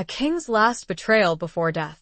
A king's last betrayal before death.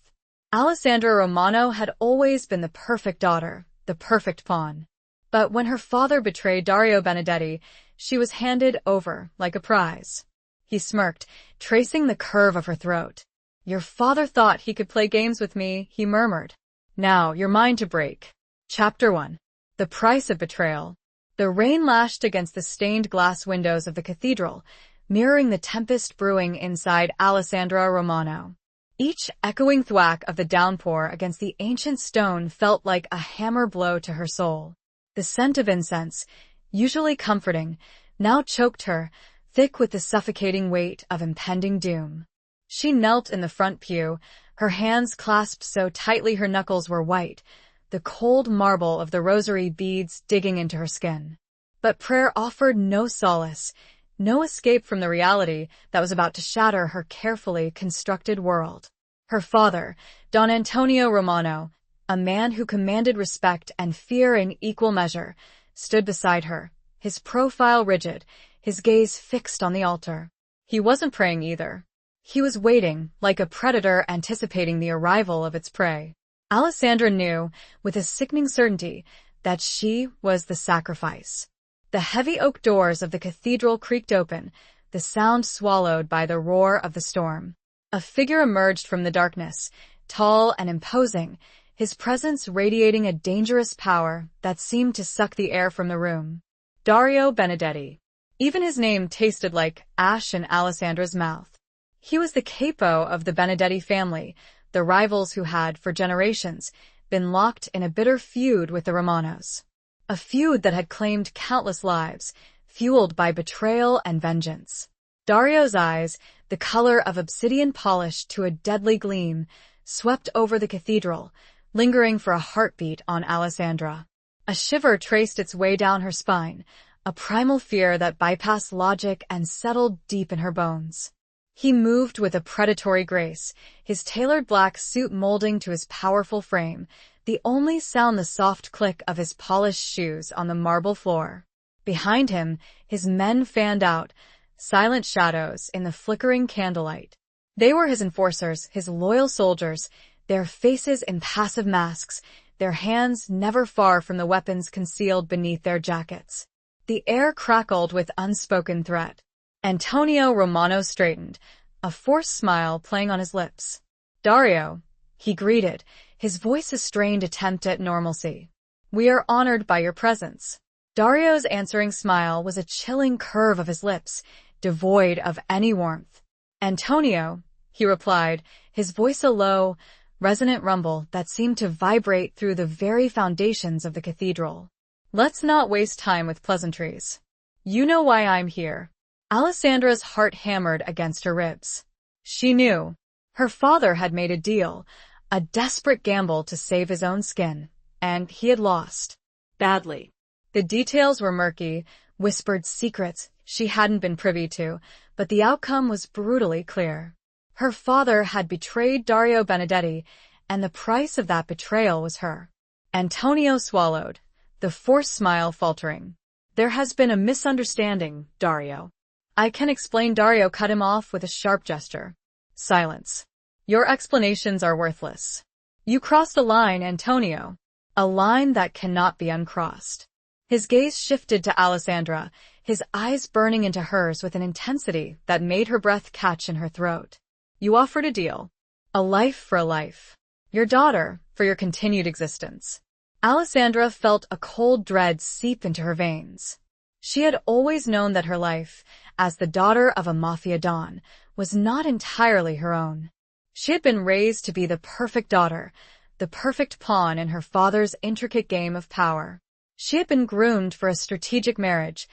Alessandra Romano had always been the perfect daughter, the perfect pawn. But when her father betrayed Dario Benedetti, she was handed over like a prize. He smirked, tracing the curve of her throat. "Your father thought he could play games with me," he murmured. "Now you're mine to break." Chapter 1. The Price of Betrayal. The rain lashed against the stained glass windows of the cathedral, mirroring the tempest brewing inside Alessandra Romano. Each echoing thwack of the downpour against the ancient stone felt like a hammer blow to her soul. The scent of incense, usually comforting, now choked her, thick with the suffocating weight of impending doom. She knelt in the front pew, her hands clasped so tightly her knuckles were white, the cold marble of the rosary beads digging into her skin. But prayer offered no solace, no escape from the reality that was about to shatter her carefully constructed world. Her father, Don Antonio Romano, a man who commanded respect and fear in equal measure, stood beside her, his profile rigid, his gaze fixed on the altar. He wasn't praying either. He was waiting, like a predator anticipating the arrival of its prey. Alessandra knew, with a sickening certainty, that she was the sacrifice. The heavy oak doors of the cathedral creaked open, the sound swallowed by the roar of the storm. A figure emerged from the darkness, tall and imposing, his presence radiating a dangerous power that seemed to suck the air from the room. Dario Benedetti. Even his name tasted like ash in Alessandra's mouth. He was the capo of the Benedetti family, the rivals who had, for generations, been locked in a bitter feud with the Romanos. A feud that had claimed countless lives, fueled by betrayal and vengeance. Dario's eyes, the color of obsidian polish to a deadly gleam, swept over the cathedral, lingering for a heartbeat on Alessandra. A shiver traced its way down her spine, a primal fear that bypassed logic and settled deep in her bones. He moved with a predatory grace, his tailored black suit molding to his powerful frame, the only sound the soft click of his polished shoes on the marble floor. Behind him, his men fanned out, silent shadows in the flickering candlelight. They were his enforcers, his loyal soldiers, their faces impassive masks, their hands never far from the weapons concealed beneath their jackets. The air crackled with unspoken threat. Antonio Romano straightened, a forced smile playing on his lips. "Dario," he greeted, his voice a strained attempt at normalcy. "We are honored by your presence." Dario's answering smile was a chilling curve of his lips, devoid of any warmth. "Antonio," he replied, his voice a low, resonant rumble that seemed to vibrate through the very foundations of the cathedral. "Let's not waste time with pleasantries. You know why I'm here." Alessandra's heart hammered against her ribs. She knew. Her father had made a deal, a desperate gamble to save his own skin, and he had lost. Badly. The details were murky, whispered secrets she hadn't been privy to, but the outcome was brutally clear. Her father had betrayed Dario Benedetti, and the price of that betrayal was her. Antonio swallowed, the forced smile faltering. "There has been a misunderstanding, Dario." "I can explain." Dario cut him off with a sharp gesture. "Silence. Your explanations are worthless. You crossed a line, Antonio. A line that cannot be uncrossed." His gaze shifted to Alessandra, his eyes burning into hers with an intensity that made her breath catch in her throat. "You offered a deal. A life for a life. Your daughter for your continued existence." Alessandra felt a cold dread seep into her veins. She had always known that her life, as the daughter of a mafia don, was not entirely her own. She had been raised to be the perfect daughter, the perfect pawn in her father's intricate game of power. She had been groomed for a strategic marriage,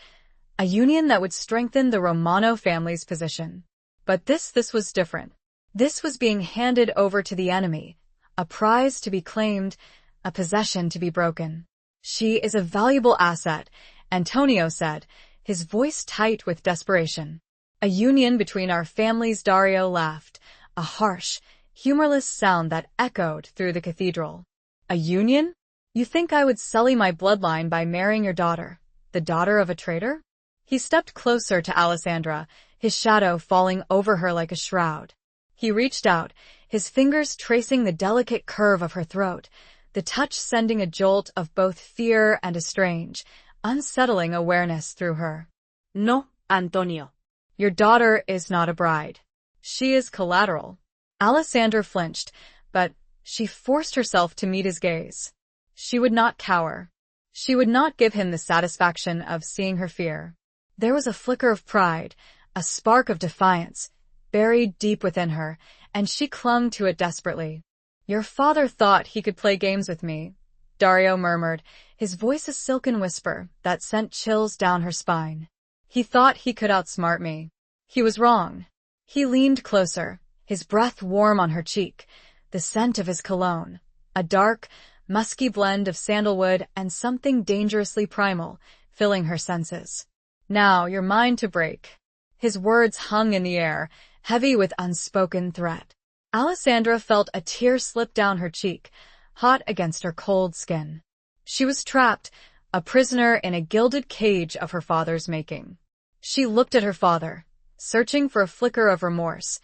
a union that would strengthen the Romano family's position. But this was different. This was being handed over to the enemy, a prize to be claimed, a possession to be broken. "She is a valuable asset," Antonio said, his voice tight with desperation. "A union between our families." Dario laughed, a harsh, humorless sound that echoed through the cathedral. "A union? You think I would sully my bloodline by marrying your daughter, the daughter of a traitor?" He stepped closer to Alessandra, his shadow falling over her like a shroud. He reached out, his fingers tracing the delicate curve of her throat, the touch sending a jolt of both fear and a strange, unsettling awareness through her. No, Antonio. Your daughter is not a bride. She is collateral. Alessandra flinched, but she forced herself to meet his gaze. She would not cower. She would not give him the satisfaction of seeing her fear. There was a flicker of pride, a spark of defiance, buried deep within her, and she clung to it desperately. Your father thought he could play games with me, Dario murmured, his voice a silken whisper that sent chills down her spine. He thought he could outsmart me. He was wrong. He leaned closer, his breath warm on her cheek, the scent of his cologne, a dark, musky blend of sandalwood and something dangerously primal, filling her senses. Now you're mine to break. His words hung in the air, heavy with unspoken threat. Alessandra felt a tear slip down her cheek, hot against her cold skin. She was trapped, a prisoner in a gilded cage of her father's making. She looked at her father, searching for a flicker of remorse,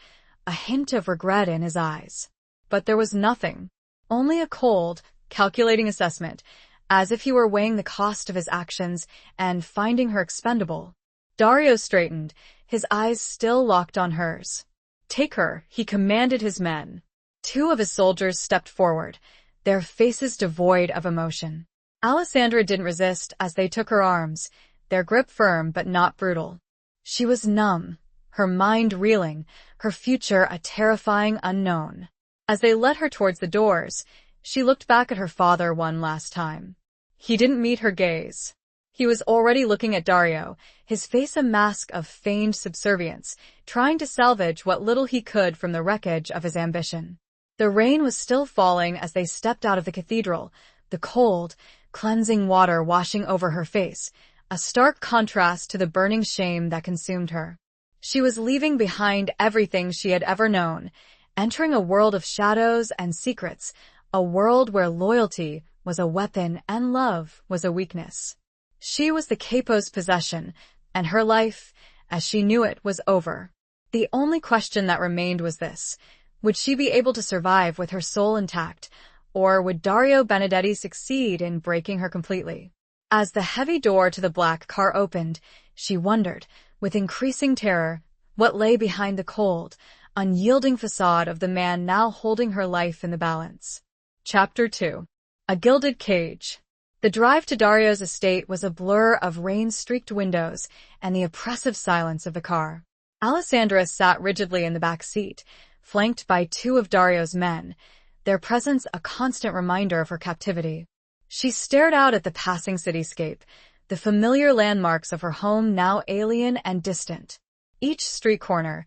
a hint of regret in his eyes. But there was nothing, only a cold, calculating assessment, as if he were weighing the cost of his actions and finding her expendable. Dario straightened, his eyes still locked on hers. Take her, he commanded his men. Two of his soldiers stepped forward, their faces devoid of emotion. Alessandra didn't resist as they took her arms, their grip firm but not brutal. She was numb, her mind reeling, her future a terrifying unknown. As they led her towards the doors, she looked back at her father one last time. He didn't meet her gaze. He was already looking at Dario, his face a mask of feigned subservience, trying to salvage what little he could from the wreckage of his ambition. The rain was still falling as they stepped out of the cathedral, the cold, cleansing water washing over her face, a stark contrast to the burning shame that consumed her. She was leaving behind everything she had ever known, entering a world of shadows and secrets, a world where loyalty was a weapon and love was a weakness. She was the capo's possession, and her life, as she knew it, was over. The only question that remained was this: would she be able to survive with her soul intact, or would Dario Benedetti succeed in breaking her completely? As the heavy door to the black car opened, she wondered, with increasing terror, what lay behind the cold, unyielding facade of the man now holding her life in the balance. Chapter 2. A Gilded Cage. The drive to Dario's estate was a blur of rain-streaked windows and the oppressive silence of the car. Alessandra sat rigidly in the back seat, flanked by two of Dario's men, their presence a constant reminder of her captivity. She stared out at the passing cityscape, the familiar landmarks of her home now alien and distant. Each street corner,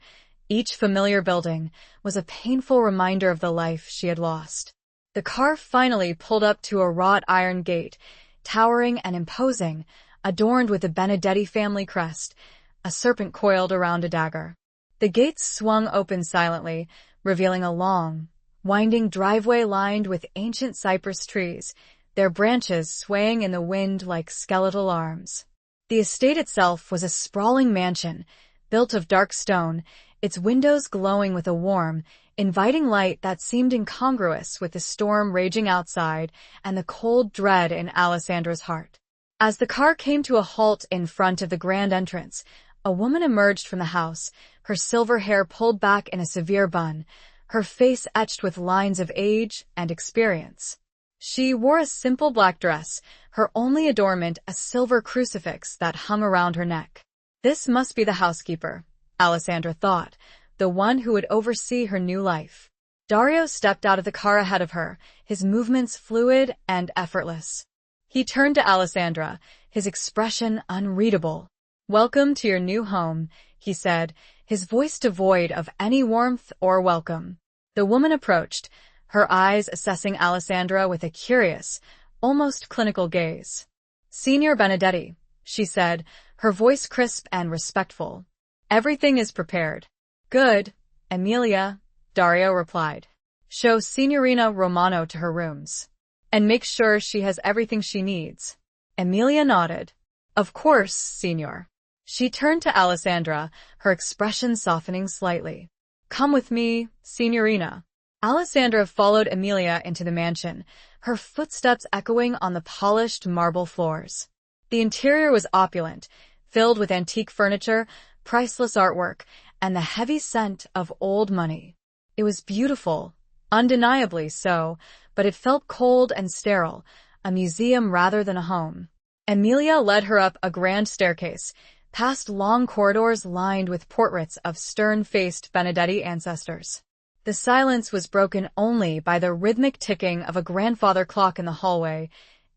each familiar building, was a painful reminder of the life she had lost. The car finally pulled up to a wrought iron gate, towering and imposing, adorned with the Benedetti family crest, a serpent coiled around a dagger. The gates swung open silently, revealing a long, winding driveway lined with ancient cypress trees, their branches swaying in the wind like skeletal arms. The estate itself was a sprawling mansion, built of dark stone, its windows glowing with a warm, inviting light that seemed incongruous with the storm raging outside and the cold dread in Alessandra's heart. As the car came to a halt in front of the grand entrance, a woman emerged from the house, her silver hair pulled back in a severe bun, her face etched with lines of age and experience. She wore a simple black dress, her only adornment a silver crucifix that hung around her neck. This must be the housekeeper, Alessandra thought, the one who would oversee her new life. Dario stepped out of the car ahead of her, his movements fluid and effortless. He turned to Alessandra, his expression unreadable. "Welcome to your new home," he said, his voice devoid of any warmth or welcome. The woman approached, her eyes assessing Alessandra with a curious, almost clinical gaze. "Signor Benedetti," she said, her voice crisp and respectful. "Everything is prepared." "Good, Emilia," Dario replied. "Show Signorina Romano to her rooms. And make sure she has everything she needs." Emilia nodded. "Of course, signor." She turned to Alessandra, her expression softening slightly. Come with me, Signorina. Alessandra followed Emilia into the mansion, her footsteps echoing on the polished marble floors. The interior was opulent, filled with antique furniture, priceless artwork, and the heavy scent of old money. It was beautiful, undeniably so, but it felt cold and sterile, a museum rather than a home. Emilia led her up a grand staircase, past long corridors lined with portraits of stern-faced Benedetti ancestors. The silence was broken only by the rhythmic ticking of a grandfather clock in the hallway,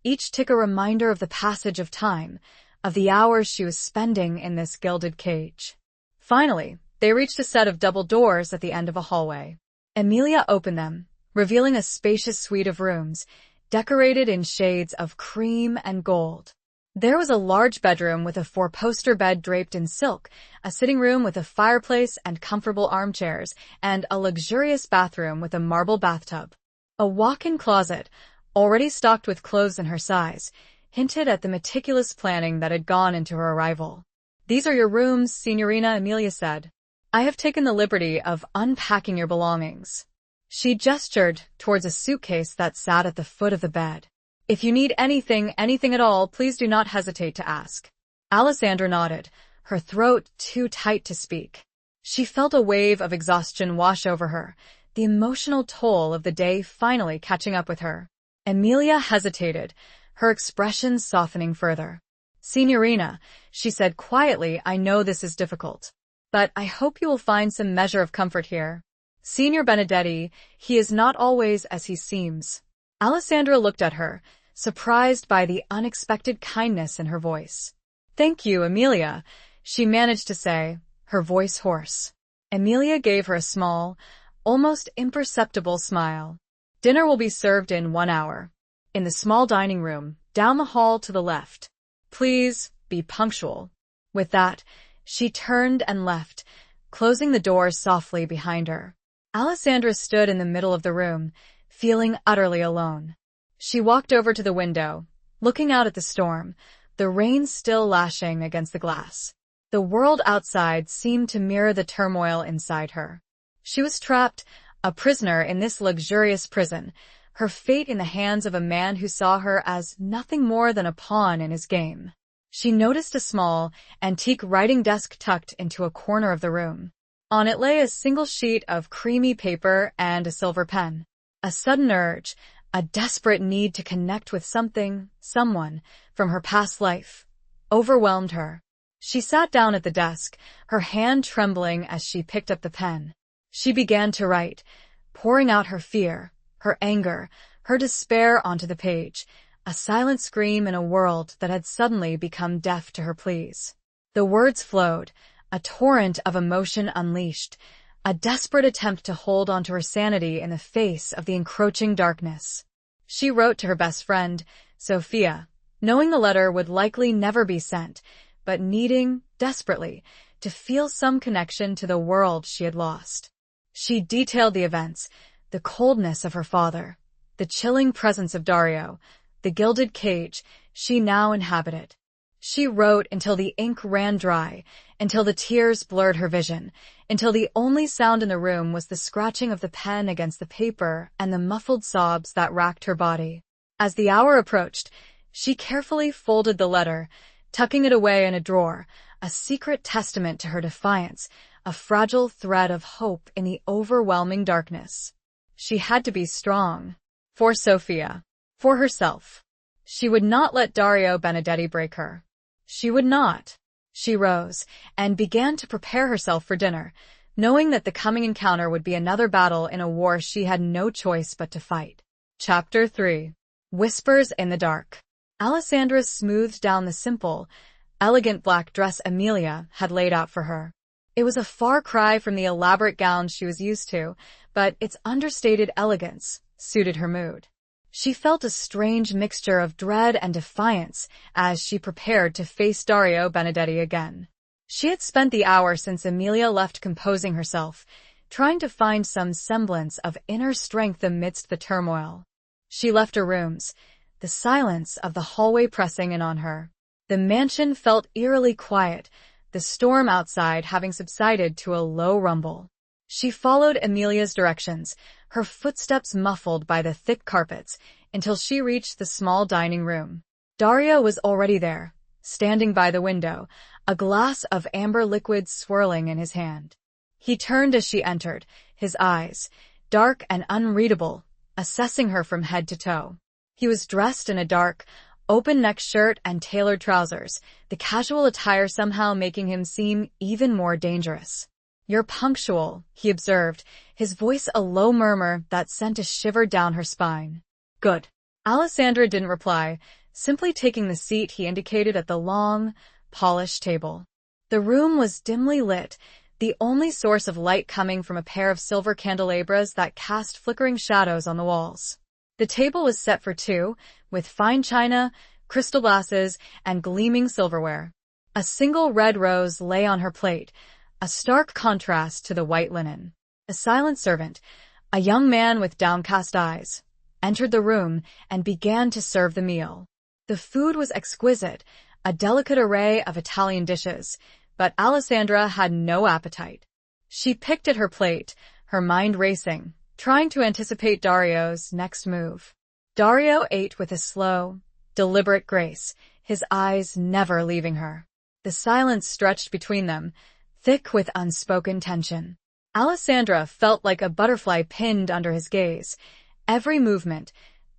each tick a reminder of the passage of time, of the hours she was spending in this gilded cage. Finally, they reached a set of double doors at the end of a hallway. Emilia opened them, revealing a spacious suite of rooms, decorated in shades of cream and gold. There was a large bedroom with a four-poster bed draped in silk, a sitting room with a fireplace and comfortable armchairs, and a luxurious bathroom with a marble bathtub. A walk-in closet, already stocked with clothes in her size, hinted at the meticulous planning that had gone into her arrival. "These are your rooms, Signorina," Emilia said. "I have taken the liberty of unpacking your belongings." She gestured towards a suitcase that sat at the foot of the bed. "If you need anything at all, please do not hesitate to ask." Alessandra nodded, her throat too tight to speak. She felt a wave of exhaustion wash over her, the emotional toll of the day finally catching up with her. Emilia hesitated, her expression softening further. "Signorina," she said quietly, "I know this is difficult, but I hope you will find some measure of comfort here. Signor Benedetti, he is not always as he seems." Alessandra looked at her, surprised by the unexpected kindness in her voice. "Thank you, Emilia," she managed to say, her voice hoarse. Emilia gave her a small, almost imperceptible smile. "Dinner will be served in 1 hour. In the small dining room, down the hall to the left. Please, be punctual." With that, she turned and left, closing the door softly behind her. Alessandra stood in the middle of the room, feeling utterly alone. She walked over to the window, looking out at the storm, the rain still lashing against the glass. The world outside seemed to mirror the turmoil inside her. She was trapped, a prisoner in this luxurious prison, her fate in the hands of a man who saw her as nothing more than a pawn in his game. She noticed a small, antique writing desk tucked into a corner of the room. On it lay a single sheet of creamy paper and a silver pen. A sudden urge, a desperate need to connect with someone from her past life, overwhelmed her. She sat down at the desk, her hand trembling as she picked up the pen. She began to write, pouring out her fear, her anger, her despair onto the page, a silent scream in a world that had suddenly become deaf to her pleas. The words flowed, a torrent of emotion unleashed, a desperate attempt to hold onto her sanity in the face of the encroaching darkness. She wrote to her best friend, Sophia, knowing the letter would likely never be sent, but needing, desperately, to feel some connection to the world she had lost. She detailed the events, the coldness of her father, the chilling presence of Dario, the gilded cage she now inhabited. She wrote until the ink ran dry, until the tears blurred her vision, until the only sound in the room was the scratching of the pen against the paper and the muffled sobs that racked her body. As the hour approached, she carefully folded the letter, tucking it away in a drawer, a secret testament to her defiance, a fragile thread of hope in the overwhelming darkness. She had to be strong. For Sophia. For herself. She would not let Dario Benedetti break her. She would not. She rose and began to prepare herself for dinner, knowing that the coming encounter would be another battle in a war she had no choice but to fight. Chapter 3. Whispers in the Dark. Alessandra smoothed down the simple, elegant black dress Emilia had laid out for her. It was a far cry from the elaborate gowns she was used to, but its understated elegance suited her mood. She felt a strange mixture of dread and defiance as she prepared to face Dario Benedetti again. She had spent the hour since Emilia left composing herself, trying to find some semblance of inner strength amidst the turmoil. She left her rooms, the silence of the hallway pressing in on her. The mansion felt eerily quiet, the storm outside having subsided to a low rumble. She followed Amelia's directions, her footsteps muffled by the thick carpets, until she reached the small dining room. Dario was already there, standing by the window, a glass of amber liquid swirling in his hand. He turned as she entered, his eyes, dark and unreadable, assessing her from head to toe. He was dressed in a dark, open-neck shirt and tailored trousers, the casual attire somehow making him seem even more dangerous. "You're punctual," he observed, his voice a low murmur that sent a shiver down her spine. "Good." Alessandra didn't reply, simply taking the seat he indicated at the long, polished table. The room was dimly lit, the only source of light coming from a pair of silver candelabras that cast flickering shadows on the walls. The table was set for two, with fine china, crystal glasses, and gleaming silverware. A single red rose lay on her plate, a stark contrast to the white linen. A silent servant, a young man with downcast eyes, entered the room and began to serve the meal. The food was exquisite, a delicate array of Italian dishes, but Alessandra had no appetite. She picked at her plate, her mind racing, trying to anticipate Dario's next move. Dario ate with a slow, deliberate grace, his eyes never leaving her. The silence stretched between them, thick with unspoken tension. Alessandra felt like a butterfly pinned under his gaze, every movement,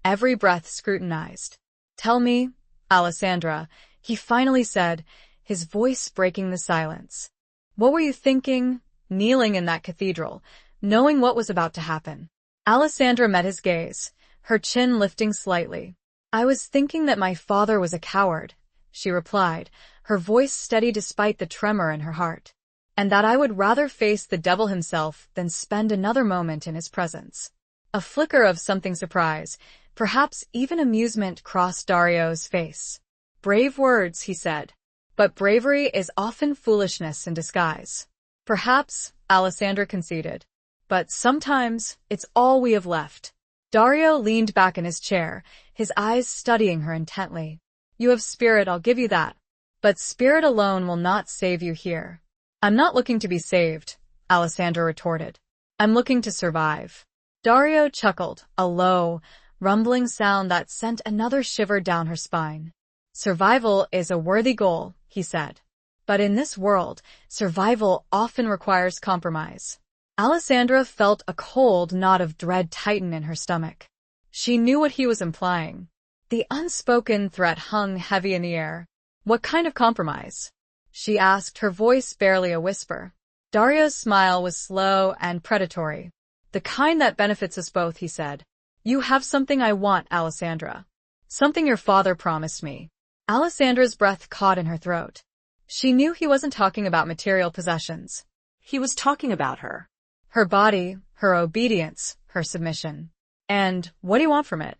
every breath scrutinized. "Tell me, Alessandra," he finally said, his voice breaking the silence. "What were you thinking, kneeling in that cathedral, knowing what was about to happen?" Alessandra met his gaze, her chin lifting slightly. "I was thinking that my father was a coward," she replied, her voice steady despite the tremor in her heart, "and that I would rather face the devil himself than spend another moment in his presence." A flicker of something surprise, perhaps even amusement, crossed Dario's face. "Brave words," he said. "But bravery is often foolishness in disguise." "Perhaps," Alessandra conceded. "But sometimes it's all we have left." Dario leaned back in his chair, his eyes studying her intently. "You have spirit, I'll give you that. But spirit alone will not save you here." "I'm not looking to be saved," Alessandra retorted. "I'm looking to survive." Dario chuckled, a low, rumbling sound that sent another shiver down her spine. "Survival is a worthy goal," he said. "But in this world, survival often requires compromise." Alessandra felt a cold knot of dread tighten in her stomach. She knew what he was implying. The unspoken threat hung heavy in the air. "What kind of compromise?" she asked, her voice barely a whisper. Dario's smile was slow and predatory. "The kind that benefits us both," he said. "You have something I want, Alessandra. Something your father promised me." Alessandra's breath caught in her throat. She knew he wasn't talking about material possessions. He was talking about her. Her body, her obedience, her submission. "And what do you want from it?"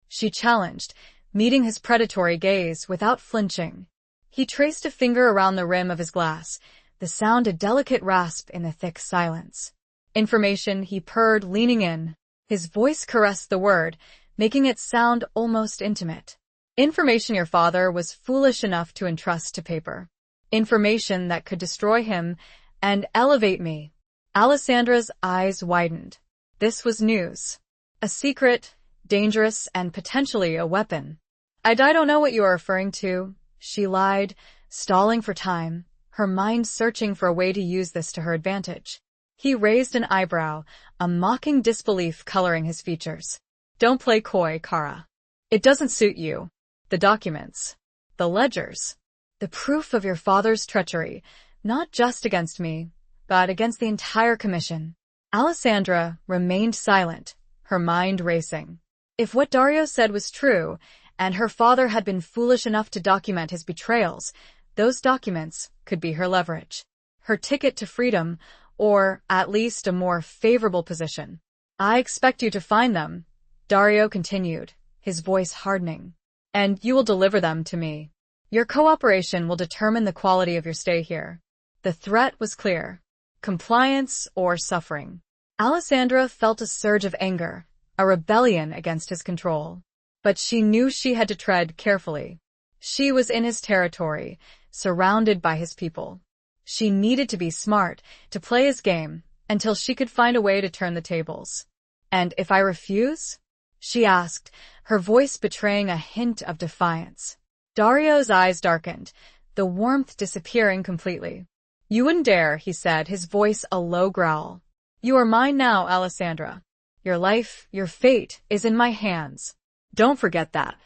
she challenged, meeting his predatory gaze without flinching. He traced a finger around the rim of his glass, the sound a delicate rasp in the thick silence. "Information," he purred, leaning in. His voice caressed the word, making it sound almost intimate. "Information your father was foolish enough to entrust to paper. Information that could destroy him and elevate me." Alessandra's eyes widened. This was news. A secret, dangerous, and potentially a weapon. I don't know what you are referring to," she lied, stalling for time, her mind searching for a way to use this to her advantage. He raised an eyebrow, a mocking disbelief coloring his features. "Don't play coy, Kara. It doesn't suit you. The documents. The ledgers. The proof of your father's treachery, not just against me, but against the entire commission." Alessandra remained silent, her mind racing. If what Dario said was true, and her father had been foolish enough to document his betrayals, those documents could be her leverage. Her ticket to freedom, or at least a more favorable position. "I expect you to find them," Dario continued, his voice hardening. "And you will deliver them to me. Your cooperation will determine the quality of your stay here." The threat was clear. Compliance or suffering. Alessandra felt a surge of anger, a rebellion against his control. But she knew she had to tread carefully. She was in his territory, surrounded by his people. She needed to be smart, to play his game, until she could find a way to turn the tables. "And if I refuse?" she asked, her voice betraying a hint of defiance. Dario's eyes darkened, the warmth disappearing completely. "You wouldn't dare," he said, his voice a low growl. "You are mine now, Alessandra. Your life, your fate, is in my hands. Don't forget that."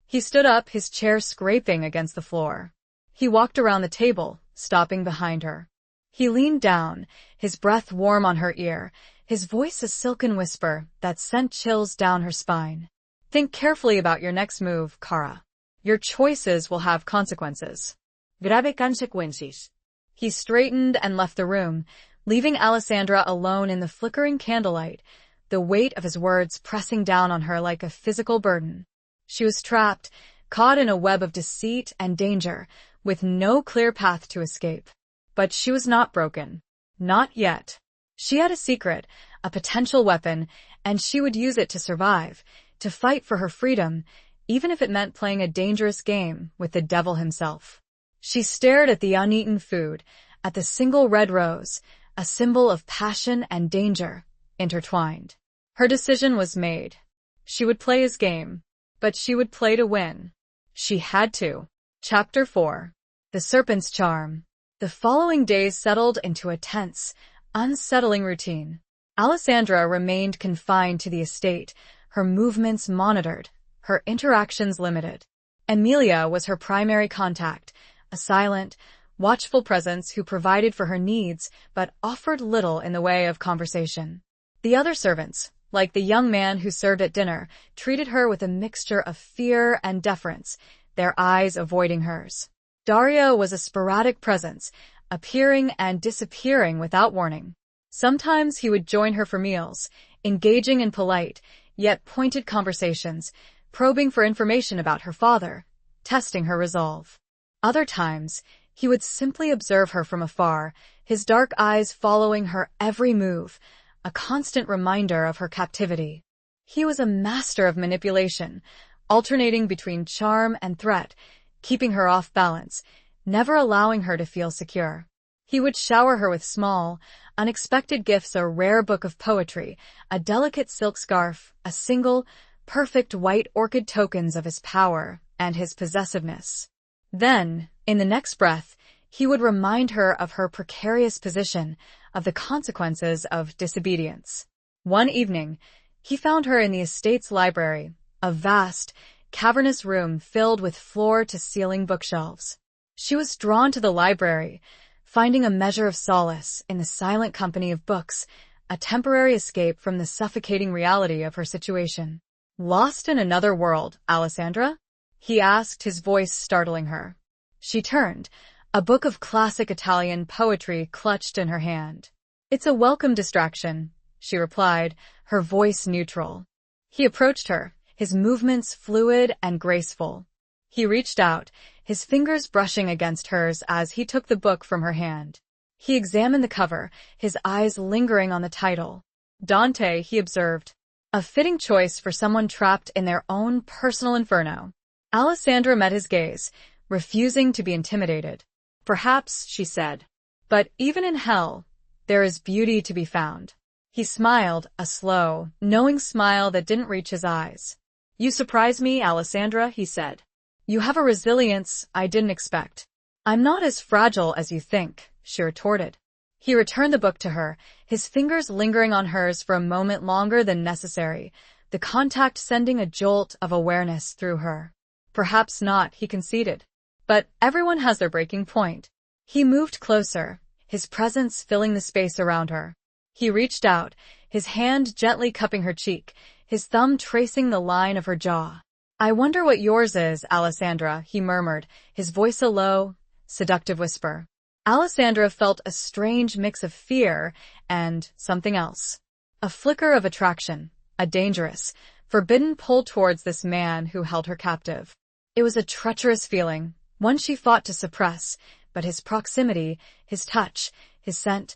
He stood up, his chair scraping against the floor. He walked around the table, stopping behind her. He leaned down, his breath warm on her ear, his voice a silken whisper that sent chills down her spine. "Think carefully about your next move, Kara. Your choices will have consequences." Grave consequences. He straightened and left the room, leaving Alessandra alone in the flickering candlelight, the weight of his words pressing down on her like a physical burden. She was trapped, caught in a web of deceit and danger, with no clear path to escape. But she was not broken. Not yet. She had a secret, a potential weapon, and she would use it to survive, to fight for her freedom, even if it meant playing a dangerous game with the devil himself. She stared at the uneaten food, at the single red rose, a symbol of passion and danger, intertwined. Her decision was made. She would play his game, but she would play to win. She had to. Chapter 4. The Serpent's Charm. The following days settled into a tense, unsettling routine. Alessandra remained confined to the estate, her movements monitored, her interactions limited. Emilia was her primary contact, a silent, watchful presence who provided for her needs but offered little in the way of conversation. The other servants, like the young man who served at dinner, treated her with a mixture of fear and deference, their eyes avoiding hers. Dario was a sporadic presence, appearing and disappearing without warning. Sometimes he would join her for meals, engaging in polite, yet pointed conversations, probing for information about her father, testing her resolve. Other times, he would simply observe her from afar, his dark eyes following her every move, a constant reminder of her captivity. He was a master of manipulation, alternating between charm and threat, keeping her off balance, never allowing her to feel secure. He would shower her with small, unexpected gifts, a rare book of poetry, a delicate silk scarf, a single, perfect white orchid, tokens of his power and his possessiveness. Then, in the next breath, he would remind her of her precarious position, of the consequences of disobedience. One evening, he found her in the estate's library, a vast, cavernous room filled with floor-to-ceiling bookshelves. She was drawn to the library, finding a measure of solace in the silent company of books, a temporary escape from the suffocating reality of her situation. "Lost in another world, Alessandra?" he asked, his voice startling her. She turned, a book of classic Italian poetry clutched in her hand. "It's a welcome distraction," she replied, her voice neutral. He approached her, his movements fluid and graceful. He reached out, his fingers brushing against hers as he took the book from her hand. He examined the cover, his eyes lingering on the title. "Dante," he observed. "A fitting choice for someone trapped in their own personal inferno." Alessandra met his gaze, refusing to be intimidated. "Perhaps," she said. "But even in hell, there is beauty to be found." He smiled, a slow, knowing smile that didn't reach his eyes. "You surprise me, Alessandra," he said. "You have a resilience I didn't expect." "I'm not as fragile as you think," she retorted. He returned the book to her, his fingers lingering on hers for a moment longer than necessary, the contact sending a jolt of awareness through her. "Perhaps not," he conceded. "But everyone has their breaking point." He moved closer, his presence filling the space around her. He reached out, his hand gently cupping her cheek, his thumb tracing the line of her jaw. "I wonder what yours is, Alessandra," he murmured, his voice a low, seductive whisper. Alessandra felt a strange mix of fear and something else. A flicker of attraction, a dangerous, forbidden pull towards this man who held her captive. It was a treacherous feeling, one she fought to suppress, but his proximity, his touch, his scent,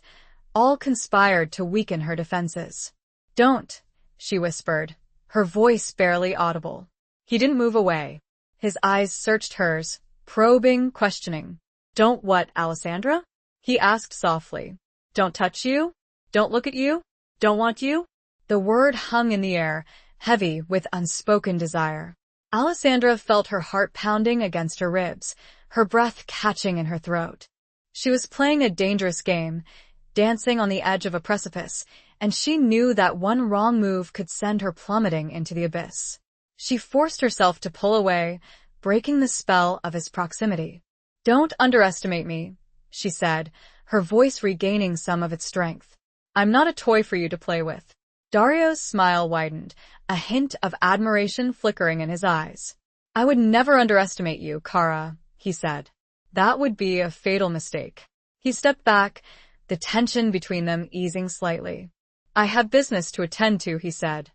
all conspired to weaken her defenses. "Don't," she whispered, her voice barely audible. He didn't move away. His eyes searched hers, probing, questioning. "Don't what, Alessandra?" he asked softly. "Don't touch you?" Don't look at you? Don't want you? The word hung in the air, heavy with unspoken desire. Alessandra felt her heart pounding against her ribs, her breath catching in her throat. She was playing a dangerous game, dancing on the edge of a precipice, and she knew that one wrong move could send her plummeting into the abyss. She forced herself to pull away, breaking the spell of his proximity. "Don't underestimate me," she said, her voice regaining some of its strength. "I'm not a toy for you to play with." Dario's smile widened, a hint of admiration flickering in his eyes. "I would never underestimate you, Kara," he said. "That would be a fatal mistake." He stepped back, the tension between them easing slightly. "I have business to attend to," he said.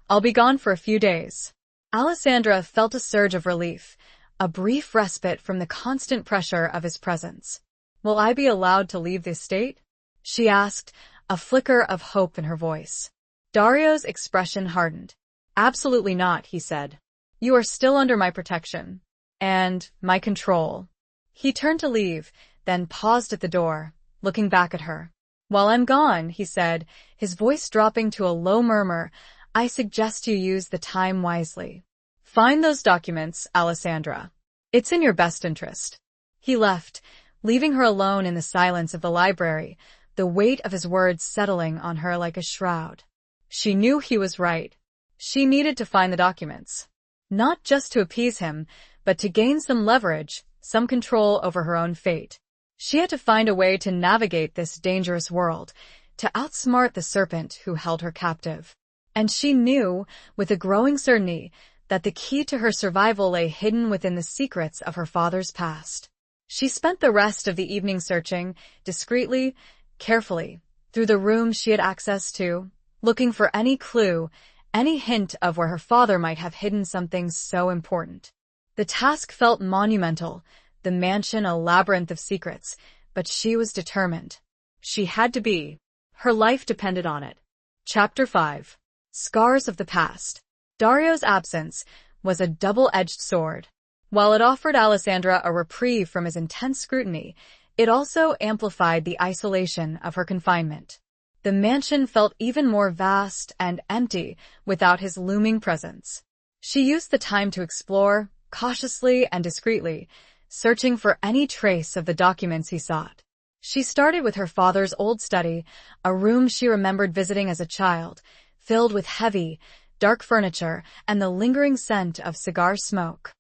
"I'll be gone for a few days." Alessandra felt a surge of relief, a brief respite from the constant pressure of his presence. "Will I be allowed to leave the estate?" she asked, a flicker of hope in her voice. Dario's expression hardened. "Absolutely not," he said. "You are still under my protection. And my control." He turned to leave, then paused at the door, looking back at her. "While I'm gone," he said, his voice dropping to a low murmur, "I suggest you use the time wisely. Find those documents, Alessandra. It's in your best interest." He left, leaving her alone in the silence of the library, the weight of his words settling on her like a shroud. She knew he was right. She needed to find the documents. Not just to appease him, but to gain some leverage, some control over her own fate. She had to find a way to navigate this dangerous world, to outsmart the serpent who held her captive. And she knew, with a growing certainty, that the key to her survival lay hidden within the secrets of her father's past. She spent the rest of the evening searching, discreetly, carefully, through the rooms she had access to, looking for any clue, any hint of where her father might have hidden something so important. The task felt monumental, the mansion a labyrinth of secrets, but she was determined. She had to be. Her life depended on it. Chapter 5. Scars of the Past. Dario's absence was a double-edged sword. While it offered Alessandra a reprieve from his intense scrutiny, it also amplified the isolation of her confinement. The mansion felt even more vast and empty without his looming presence. She used the time to explore, cautiously and discreetly, searching for any trace of the documents he sought. She started with her father's old study, a room she remembered visiting as a child, filled with heavy, dark furniture and the lingering scent of cigar smoke.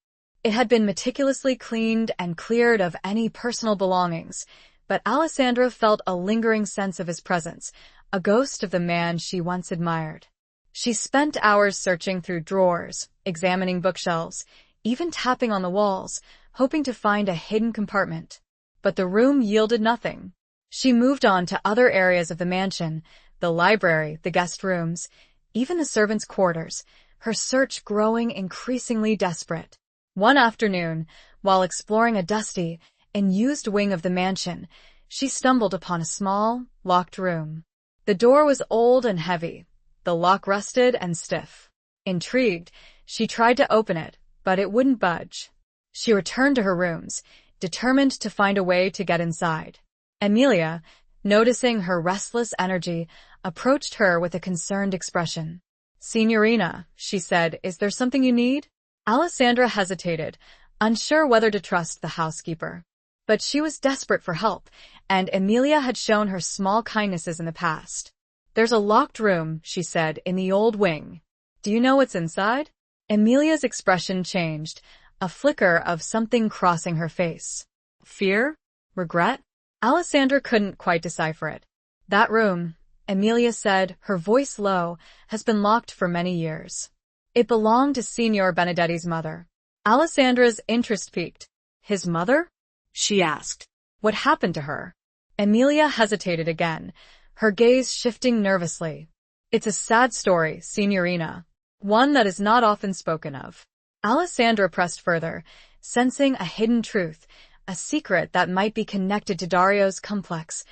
It had been meticulously cleaned and cleared of any personal belongings, but Alessandra felt a lingering sense of his presence, a ghost of the man she once admired. She spent hours searching through drawers, examining bookshelves, even tapping on the walls, hoping to find a hidden compartment. But the room yielded nothing. She moved on to other areas of the mansion, the library, the guest rooms, even the servants' quarters, her search growing increasingly desperate. One afternoon, while exploring a dusty and used wing of the mansion, she stumbled upon a small, locked room. The door was old and heavy, the lock rusted and stiff. Intrigued, she tried to open it, but it wouldn't budge. She returned to her rooms, determined to find a way to get inside. Emilia, noticing her restless energy, approached her with a concerned expression. "Signorina," she said, "is there something you need?" Alessandra hesitated, unsure whether to trust the housekeeper. But she was desperate for help, and Emilia had shown her small kindnesses in the past. "There's a locked room," she said, "in the old wing. Do you know what's inside?" Emilia's expression changed, a flicker of something crossing her face. Fear? Regret? Alessandra couldn't quite decipher it. "That room," Emilia said, her voice low, "has been locked for many years. It belonged to Signor Benedetti's mother." Alessandra's interest piqued. "His mother?" she asked. "What happened to her?" Emilia hesitated again, her gaze shifting nervously. "It's a sad story, Signorina. One that is not often spoken of." Alessandra pressed further, sensing a hidden truth, a secret that might be connected to Dario's complex,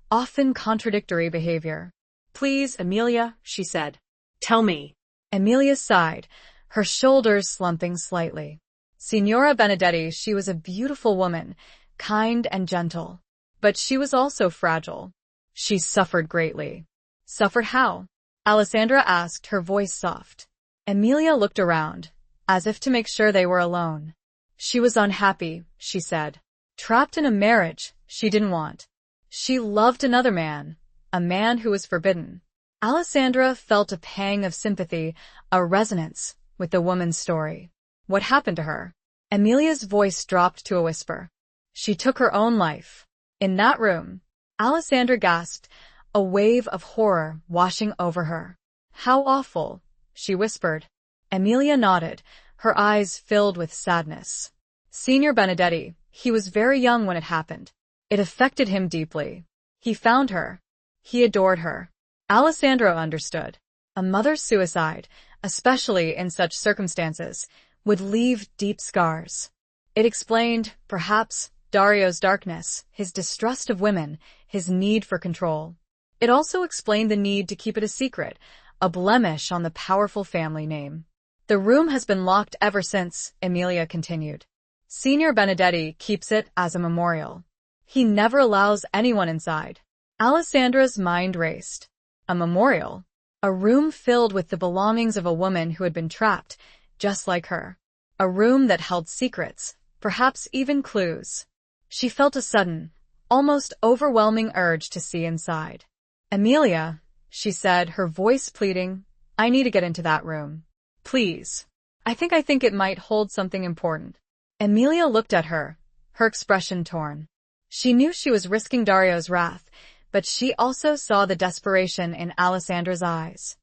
often contradictory behavior. "Please, Emilia," she said. "Tell me." Emilia sighed, her shoulders slumping slightly. Signora Benedetti, she was a beautiful woman, kind and gentle. But she was also fragile. She suffered greatly. Suffered how? Alessandra asked, her voice soft. Emilia looked around, as if to make sure they were alone. She was unhappy, she said. Trapped in a marriage she didn't want. She loved another man, a man who was forbidden. Alessandra felt a pang of sympathy, a resonance with the woman's story. What happened to her? Emilia's voice dropped to a whisper. She took her own life. In that room, Alessandra gasped, a wave of horror washing over her. How awful, she whispered. Emilia nodded, her eyes filled with sadness. Signor Benedetti, he was very young when it happened. It affected him deeply. He found her. He adored her. Alessandra understood. A mother's suicide, especially in such circumstances, would leave deep scars. It explained, perhaps, Dario's darkness, his distrust of women, his need for control. It also explained the need to keep it a secret, a blemish on the powerful family name. The room has been locked ever since, Emilia continued. Signor Benedetti keeps it as a memorial. He never allows anyone inside. Alessandra's mind raced. A memorial? A room filled with the belongings of a woman who had been trapped, just like her. A room that held secrets, perhaps even clues. She felt a sudden, almost overwhelming urge to see inside. Emilia, she said, her voice pleading, I need to get into that room. Please. I think it might hold something important. Emilia looked at her, her expression torn. She knew she was risking Dario's wrath, but she also saw the desperation in Alessandra's eyes.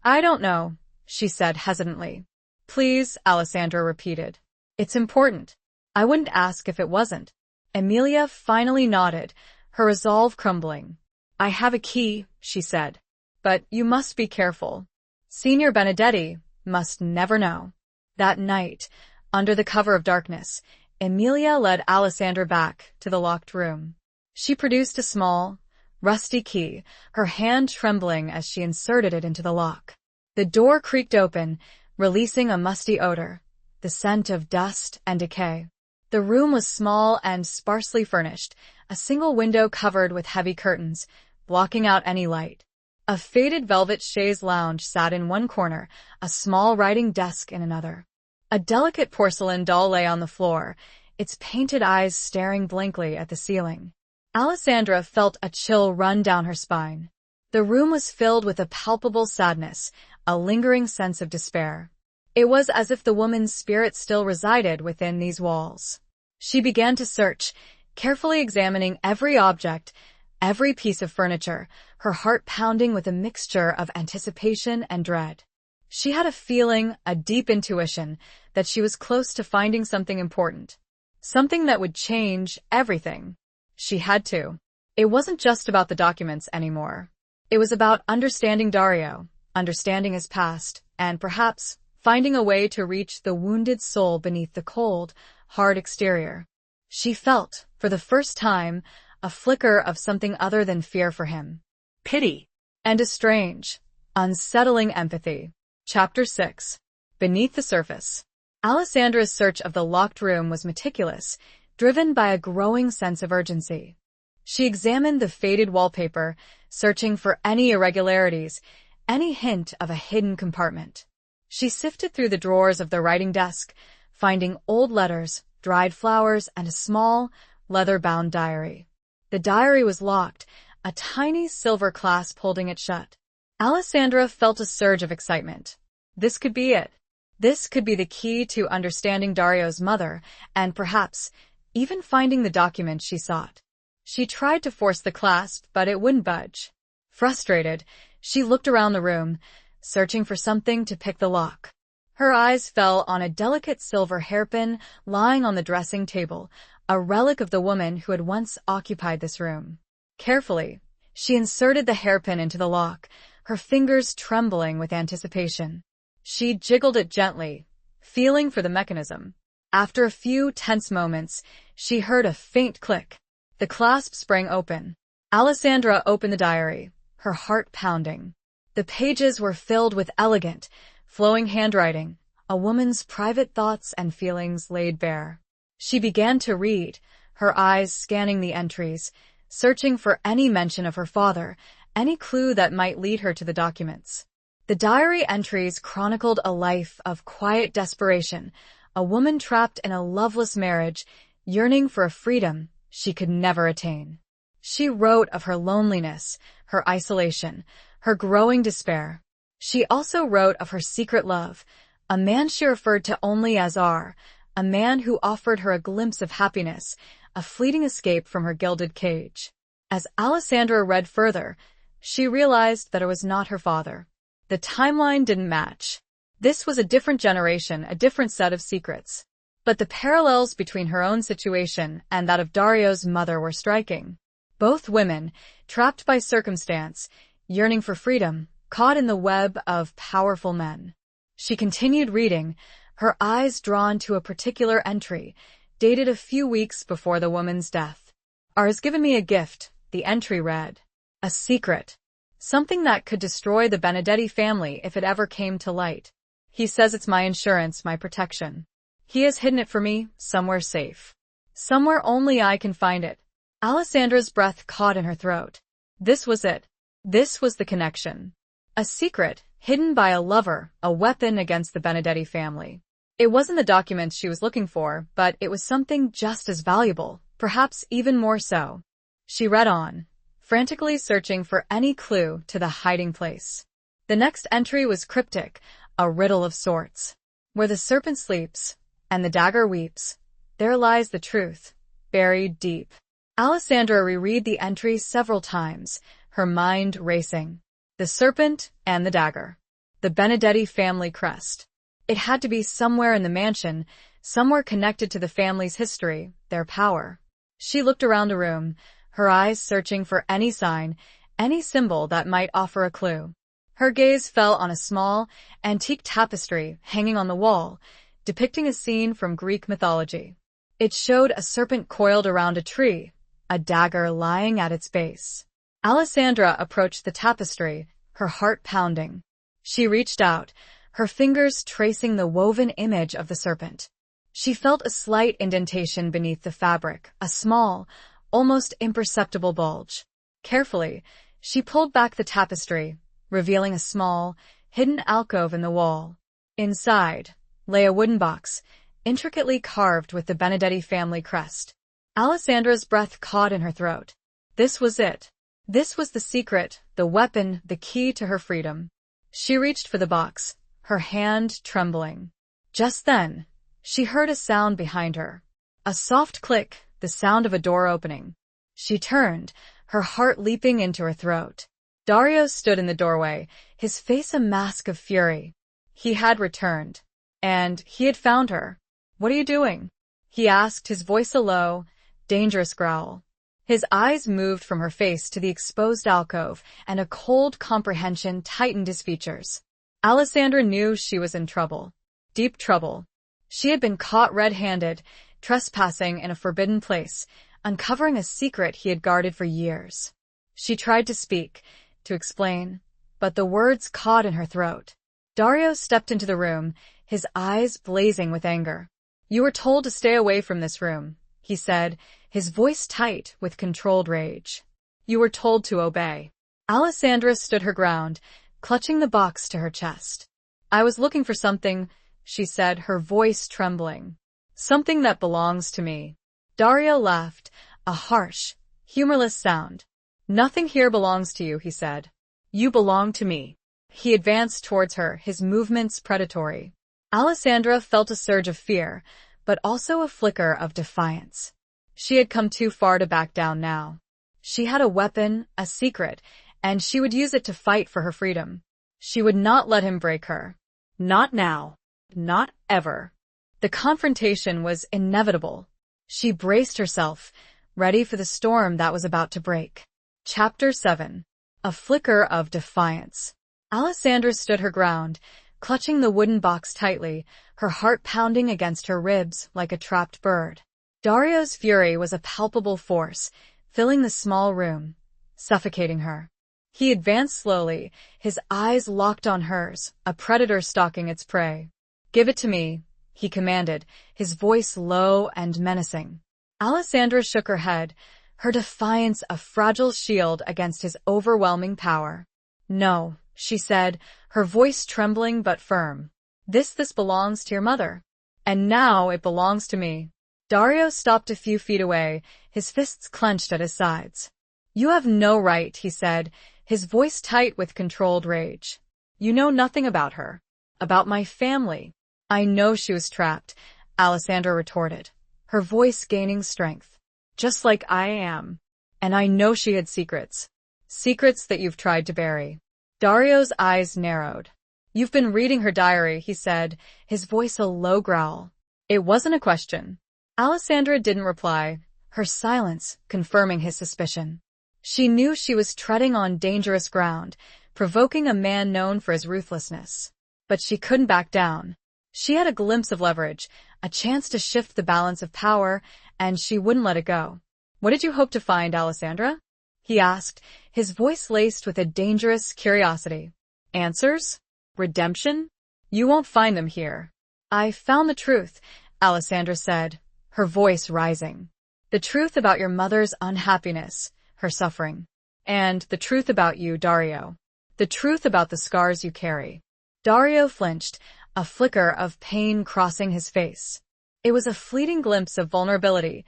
I don't know, she said hesitantly. Please, Alessandra repeated. It's important. I wouldn't ask if it wasn't. Emilia finally nodded, her resolve crumbling. I have a key, she said. But you must be careful. Signor Benedetti must never know. That night, under the cover of darkness, Emilia led Alessandra back to the locked room. She produced a small, rusty key, her hand trembling as she inserted it into the lock. The door creaked open, releasing a musty odor, the scent of dust and decay. The room was small and sparsely furnished, a single window covered with heavy curtains, blocking out any light. A faded velvet chaise lounge sat in one corner, a small writing desk in another. A delicate porcelain doll lay on the floor, its painted eyes staring blankly at the ceiling. Alessandra felt a chill run down her spine. The room was filled with a palpable sadness, a lingering sense of despair. It was as if the woman's spirit still resided within these walls. She began to search, carefully examining every object, every piece of furniture, her heart pounding with a mixture of anticipation and dread. She had a feeling, a deep intuition, that she was close to finding something important. Something that would change everything. She had to. It wasn't just about the documents anymore. It was about understanding Dario, understanding his past, and perhaps finding a way to reach the wounded soul beneath the cold, hard exterior. She felt, for the first time, a flicker of something other than fear for him. Pity. And a strange, unsettling empathy. Chapter 6. Beneath the Surface. Alessandra's search of the locked room was meticulous, driven by a growing sense of urgency. She examined the faded wallpaper, searching for any irregularities, any hint of a hidden compartment. She sifted through the drawers of the writing desk, finding old letters, dried flowers, and a small, leather-bound diary. The diary was locked, a tiny silver clasp holding it shut. Alessandra felt a surge of excitement. This could be it. This could be the key to understanding Dario's mother, and perhaps even finding the document she sought. She tried to force the clasp, but it wouldn't budge. Frustrated, she looked around the room, searching for something to pick the lock. Her eyes fell on a delicate silver hairpin lying on the dressing table, a relic of the woman who had once occupied this room. Carefully, she inserted the hairpin into the lock, her fingers trembling with anticipation. She jiggled it gently, feeling for the mechanism. After a few tense moments, she heard a faint click. The clasp sprang open. Alessandra opened the diary, her heart pounding. The pages were filled with elegant, flowing handwriting, a woman's private thoughts and feelings laid bare. She began to read, her eyes scanning the entries, searching for any mention of her father, any clue that might lead her to the documents. The diary entries chronicled a life of quiet desperation, a woman trapped in a loveless marriage, yearning for a freedom she could never attain. She wrote of her loneliness, her isolation, her growing despair. She also wrote of her secret love, a man she referred to only as R, a man who offered her a glimpse of happiness, a fleeting escape from her gilded cage. As Alessandra read further, she realized that it was not her father. The timeline didn't match. This was a different generation, a different set of secrets. But the parallels between her own situation and that of Dario's mother were striking. Both women, trapped by circumstance, yearning for freedom, caught in the web of powerful men. She continued reading, her eyes drawn to a particular entry, dated a few weeks before the woman's death. R has given me a gift, the entry read. A secret. Something that could destroy the Benedetti family if it ever came to light. He says it's my insurance, my protection. He has hidden it for me, somewhere safe. Somewhere only I can find it. Alessandra's breath caught in her throat. This was it. This was the connection. A secret, hidden by a lover, a weapon against the Benedetti family. It wasn't the documents she was looking for, but it was something just as valuable, perhaps even more so. She read on, frantically searching for any clue to the hiding place. The next entry was cryptic, a riddle of sorts. Where the serpent sleeps, and the dagger weeps, there lies the truth, buried deep. Alessandra reread the entry several times, her mind racing. The serpent and the dagger. The Benedetti family crest. It had to be somewhere in the mansion, somewhere connected to the family's history, their power. She looked around the room, her eyes searching for any sign, any symbol that might offer a clue. Her gaze fell on a small, antique tapestry hanging on the wall, depicting a scene from Greek mythology. It showed a serpent coiled around a tree, a dagger lying at its base. Alessandra approached the tapestry, her heart pounding. She reached out, her fingers tracing the woven image of the serpent. She felt a slight indentation beneath the fabric, a small, almost imperceptible bulge. Carefully, she pulled back the tapestry, revealing a small, hidden alcove in the wall. Inside lay a wooden box, intricately carved with the Benedetti family crest. Alessandra's breath caught in her throat. This was it. This was the secret, the weapon, the key to her freedom. She reached for the box, her hand trembling. Just then, she heard a sound behind her. A soft click, the sound of a door opening. She turned, her heart leaping into her throat. Dario stood in the doorway, his face a mask of fury. He had returned. And he had found her. "What are you doing?" he asked, his voice a low, dangerous growl. His eyes moved from her face to the exposed alcove, and a cold comprehension tightened his features. Alessandra knew she was in trouble. Deep trouble. She had been caught red-handed, trespassing in a forbidden place, uncovering a secret he had guarded for years. She tried to speak, to explain, but the words caught in her throat. Dario stepped into the room, his eyes blazing with anger. "You were told to stay away from this room," he said, his voice tight with controlled rage. "You were told to obey." Alessandra stood her ground, clutching the box to her chest. "I was looking for something," she said, her voice trembling. "Something that belongs to me." Dario laughed, a harsh, humorless sound. "Nothing here belongs to you," he said. "You belong to me." He advanced towards her, his movements predatory. Alessandra felt a surge of fear, but also a flicker of defiance. She had come too far to back down now. She had a weapon, a secret, and she would use it to fight for her freedom. She would not let him break her. Not now. Not ever. The confrontation was inevitable. She braced herself, ready for the storm that was about to break. Chapter 7. A flicker of defiance. Alessandra stood her ground, clutching the wooden box tightly, her heart pounding against her ribs like a trapped bird. Dario's fury was a palpable force, filling the small room, suffocating her. He advanced slowly, his eyes locked on hers, a predator stalking its prey. "Give it to me," he commanded, his voice low and menacing. Alessandra shook her head, her defiance a fragile shield against his overwhelming power. "No," she said, her voice trembling but firm. This belongs to your mother. And now it belongs to me." Dario stopped a few feet away, his fists clenched at his sides. "You have no right," he said, his voice tight with controlled rage. "You know nothing about her. About my family." "I know she was trapped," Alessandra retorted, her voice gaining strength. "Just like I am. And I know she had secrets. Secrets that you've tried to bury." Dario's eyes narrowed. "You've been reading her diary," he said, his voice a low growl. It wasn't a question. Alessandra didn't reply, her silence confirming his suspicion. She knew she was treading on dangerous ground, provoking a man known for his ruthlessness. But she couldn't back down. She had a glimpse of leverage, a chance to shift the balance of power, and she wouldn't let it go. "What did you hope to find, Alessandra?" he asked, his voice laced with a dangerous curiosity. "Answers? Redemption? You won't find them here." "I found the truth," Alessandra said, her voice rising. "The truth about your mother's unhappiness, her suffering. And the truth about you, Dario. The truth about the scars you carry." Dario flinched, a flicker of pain crossing his face. It was a fleeting glimpse of vulnerability,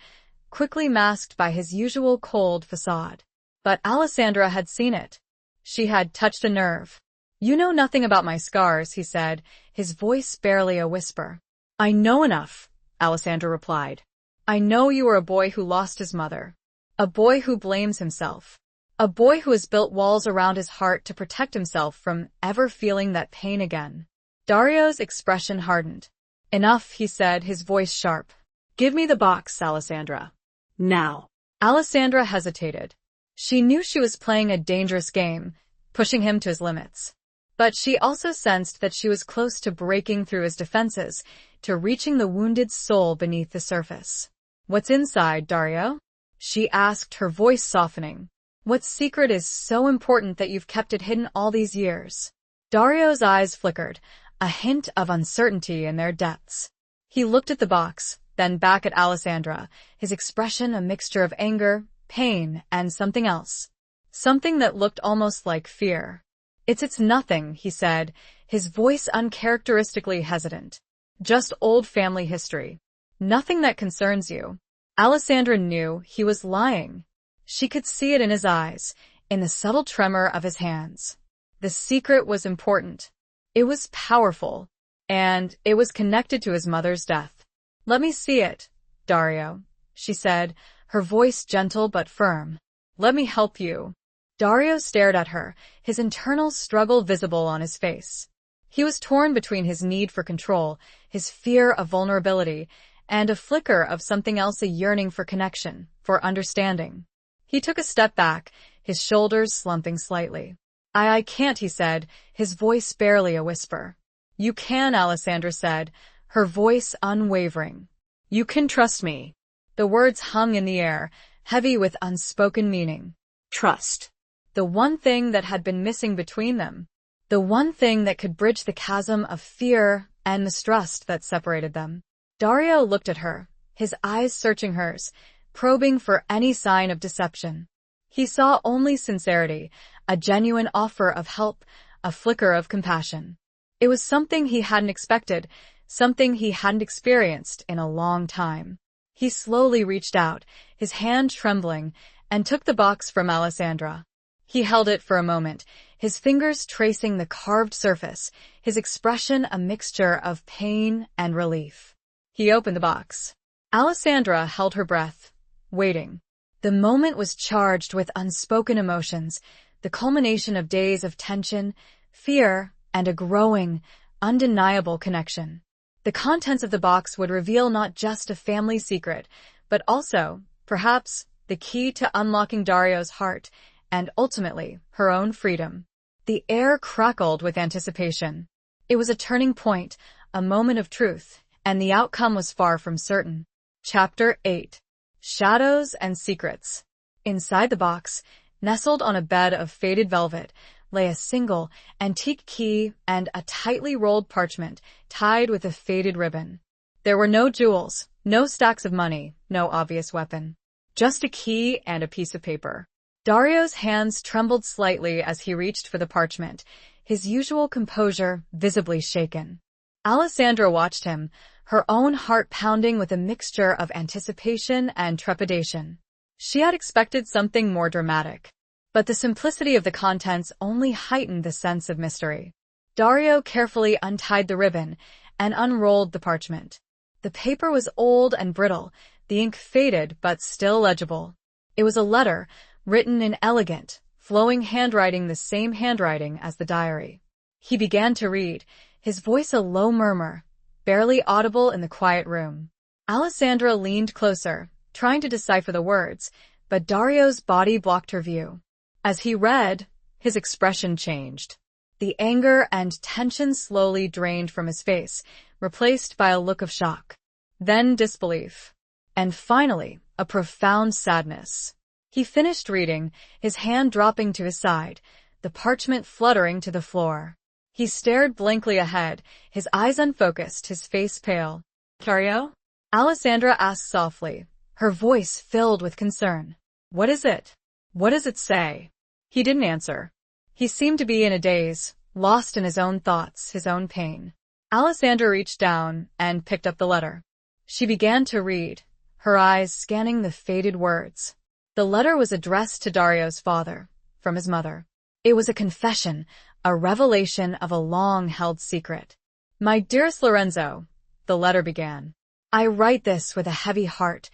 quickly masked by his usual cold facade. But Alessandra had seen it. She had touched a nerve. "You know nothing about my scars," he said, his voice barely a whisper. "I know enough," Alessandra replied. "I know you are a boy who lost his mother. A boy who blames himself. A boy who has built walls around his heart to protect himself from ever feeling that pain again." Dario's expression hardened. "Enough," he said, his voice sharp. "Give me the box, Alessandra. Now." Alessandra hesitated. She knew she was playing a dangerous game, pushing him to his limits. But she also sensed that she was close to breaking through his defenses, to reaching the wounded soul beneath the surface. "What's inside, Dario?" she asked, her voice softening. "What secret is so important that you've kept it hidden all these years?" Dario's eyes flickered, a hint of uncertainty in their depths. He looked at the box, then back at Alessandra, his expression a mixture of anger, pain, and something else. Something that looked almost like fear. It's nothing," he said, his voice uncharacteristically hesitant. "Just old family history. Nothing that concerns you." Alessandra knew he was lying. She could see it in his eyes, in the subtle tremor of his hands. The secret was important. It was powerful, and it was connected to his mother's death. "Let me see it, Dario," she said, her voice gentle but firm. "Let me help you." Dario stared at her, his internal struggle visible on his face. He was torn between his need for control, his fear of vulnerability, and a flicker of something else, a yearning for connection, for understanding. He took a step back, his shoulders slumping slightly. I can't," he said, his voice barely a whisper. "You can," Alessandra said, her voice unwavering. "You can trust me." The words hung in the air, heavy with unspoken meaning. Trust. The one thing that had been missing between them. The one thing that could bridge the chasm of fear and mistrust that separated them. Dario looked at her, his eyes searching hers, probing for any sign of deception. He saw only sincerity, a genuine offer of help, a flicker of compassion. It was something he hadn't expected, something he hadn't experienced in a long time. He slowly reached out, his hand trembling, and took the box from Alessandra. He held it for a moment, his fingers tracing the carved surface, his expression a mixture of pain and relief. He opened the box. Alessandra held her breath, waiting. The moment was charged with unspoken emotions, the culmination of days of tension, fear, and a growing, undeniable connection. The contents of the box would reveal not just a family secret, but also, perhaps, the key to unlocking Dario's heart, and ultimately, her own freedom. The air crackled with anticipation. It was a turning point, a moment of truth, and the outcome was far from certain. Chapter 8. Shadows and Secrets. Inside the box, nestled on a bed of faded velvet, lay a single, antique key and a tightly rolled parchment tied with a faded ribbon. There were no jewels, no stacks of money, no obvious weapon. Just a key and a piece of paper. Dario's hands trembled slightly as he reached for the parchment, his usual composure visibly shaken. Alessandra watched him, her own heart pounding with a mixture of anticipation and trepidation. She had expected something more dramatic, but the simplicity of the contents only heightened the sense of mystery. Dario carefully untied the ribbon and unrolled the parchment. The paper was old and brittle, the ink faded but still legible. It was a letter, written in elegant, flowing handwriting, the same handwriting as the diary. He began to read, his voice a low murmur, barely audible in the quiet room. Alessandra leaned closer, trying to decipher the words, but Dario's body blocked her view. As he read, his expression changed. The anger and tension slowly drained from his face, replaced by a look of shock. Then disbelief. And finally, a profound sadness. He finished reading, his hand dropping to his side, the parchment fluttering to the floor. He stared blankly ahead, his eyes unfocused, his face pale. "Dario?" Alessandra asked softly, her voice filled with concern. "What is it? What does it say?" He didn't answer. He seemed to be in a daze, lost in his own thoughts, his own pain. Alessandra reached down and picked up the letter. She began to read, her eyes scanning the faded words. The letter was addressed to Dario's father, from his mother. It was a confession, a revelation of a long-held secret. "My dearest Lorenzo," the letter began, "I write this with a heavy heart,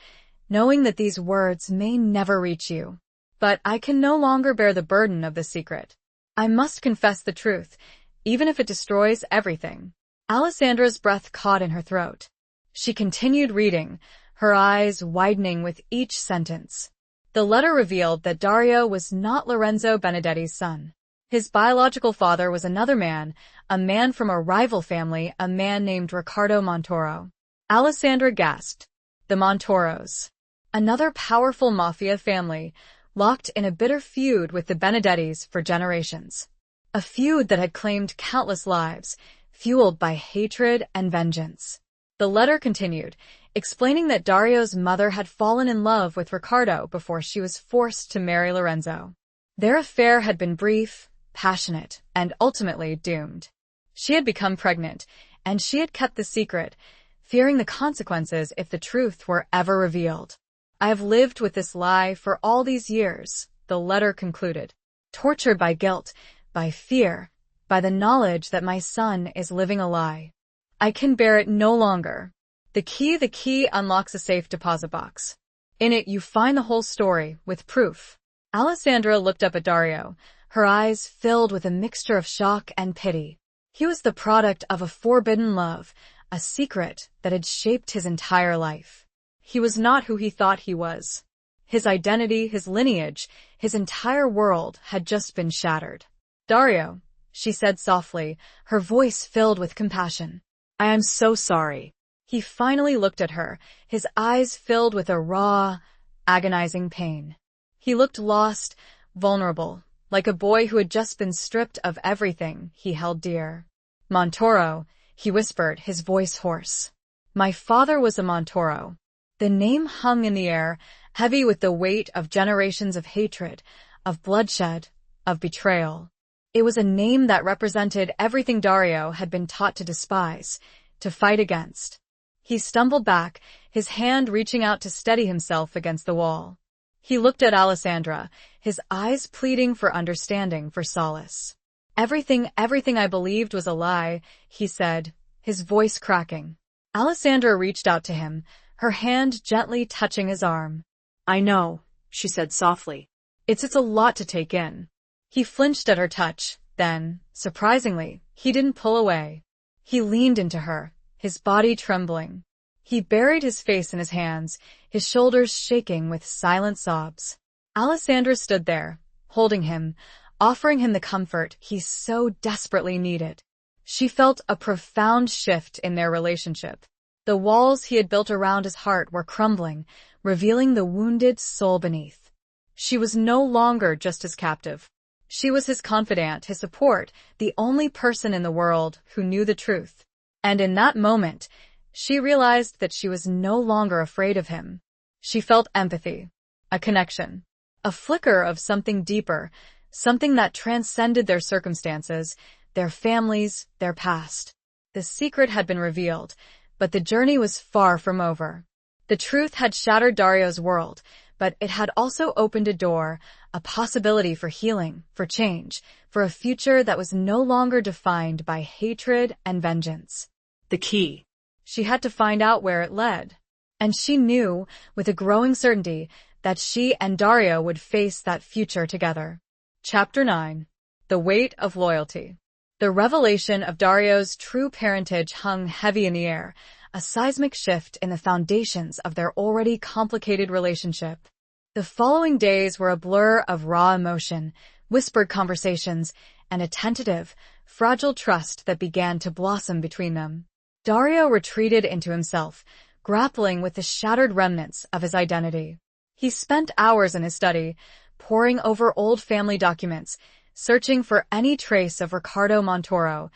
knowing that these words may never reach you. But I can no longer bear the burden of the secret. I must confess the truth, even if it destroys everything." Alessandra's breath caught in her throat. She continued reading, her eyes widening with each sentence. The letter revealed that Dario was not Lorenzo Benedetti's son. His biological father was another man, a man from a rival family, a man named Riccardo Montoro. Alessandra gasped. The Montoros. Another powerful mafia family, locked in a bitter feud with the Benedettis for generations. A feud that had claimed countless lives, fueled by hatred and vengeance. The letter continued, explaining that Dario's mother had fallen in love with Riccardo before she was forced to marry Lorenzo. Their affair had been brief, passionate, and ultimately doomed. She had become pregnant, and she had kept the secret, fearing the consequences if the truth were ever revealed. "I have lived with this lie for all these years," the letter concluded, "tortured by guilt, by fear, by the knowledge that my son is living a lie. I can bear it no longer. The key unlocks a safe deposit box. In it you find the whole story, with proof." Alessandra looked up at Dario, her eyes filled with a mixture of shock and pity. He was the product of a forbidden love, a secret that had shaped his entire life. He was not who he thought he was. His identity, his lineage, his entire world had just been shattered. "Dario," she said softly, her voice filled with compassion. "I am so sorry." He finally looked at her, his eyes filled with a raw, agonizing pain. He looked lost, vulnerable, like a boy who had just been stripped of everything he held dear. "Montoro," he whispered, his voice hoarse. "My father was a Montoro." The name hung in the air, heavy with the weight of generations of hatred, of bloodshed, of betrayal. It was a name that represented everything Dario had been taught to despise, to fight against. He stumbled back, his hand reaching out to steady himself against the wall. He looked at Alessandra, his eyes pleading for understanding, for solace. Everything I believed was a lie," he said, his voice cracking. Alessandra reached out to him, her hand gently touching his arm. "I know," she said softly. It's a lot to take in." He flinched at her touch, then, surprisingly, he didn't pull away. He leaned into her, his body trembling. He buried his face in his hands, his shoulders shaking with silent sobs. Alessandra stood there, holding him, offering him the comfort he so desperately needed. She felt a profound shift in their relationship. The walls he had built around his heart were crumbling, revealing the wounded soul beneath. She was no longer just his captive. She was his confidant, his support, the only person in the world who knew the truth. And in that moment, she realized that she was no longer afraid of him. She felt empathy. a connection, a flicker of something deeper, something that transcended their circumstances, their families, their past. The secret had been revealed, but the journey was far from over. The truth had shattered Dario's world, but it had also opened a door, a possibility for healing, for change, for a future that was no longer defined by hatred and vengeance. The key. She had to find out where it led. And she knew, with a growing certainty, that she and Dario would face that future together. Chapter 9. The Weight of Loyalty. The revelation of Dario's true parentage hung heavy in the air, a seismic shift in the foundations of their already complicated relationship. The following days were a blur of raw emotion, whispered conversations, and a tentative, fragile trust that began to blossom between them. Dario retreated into himself, grappling with the shattered remnants of his identity. He spent hours in his study, poring over old family documents, searching for any trace of Ricardo Montoro,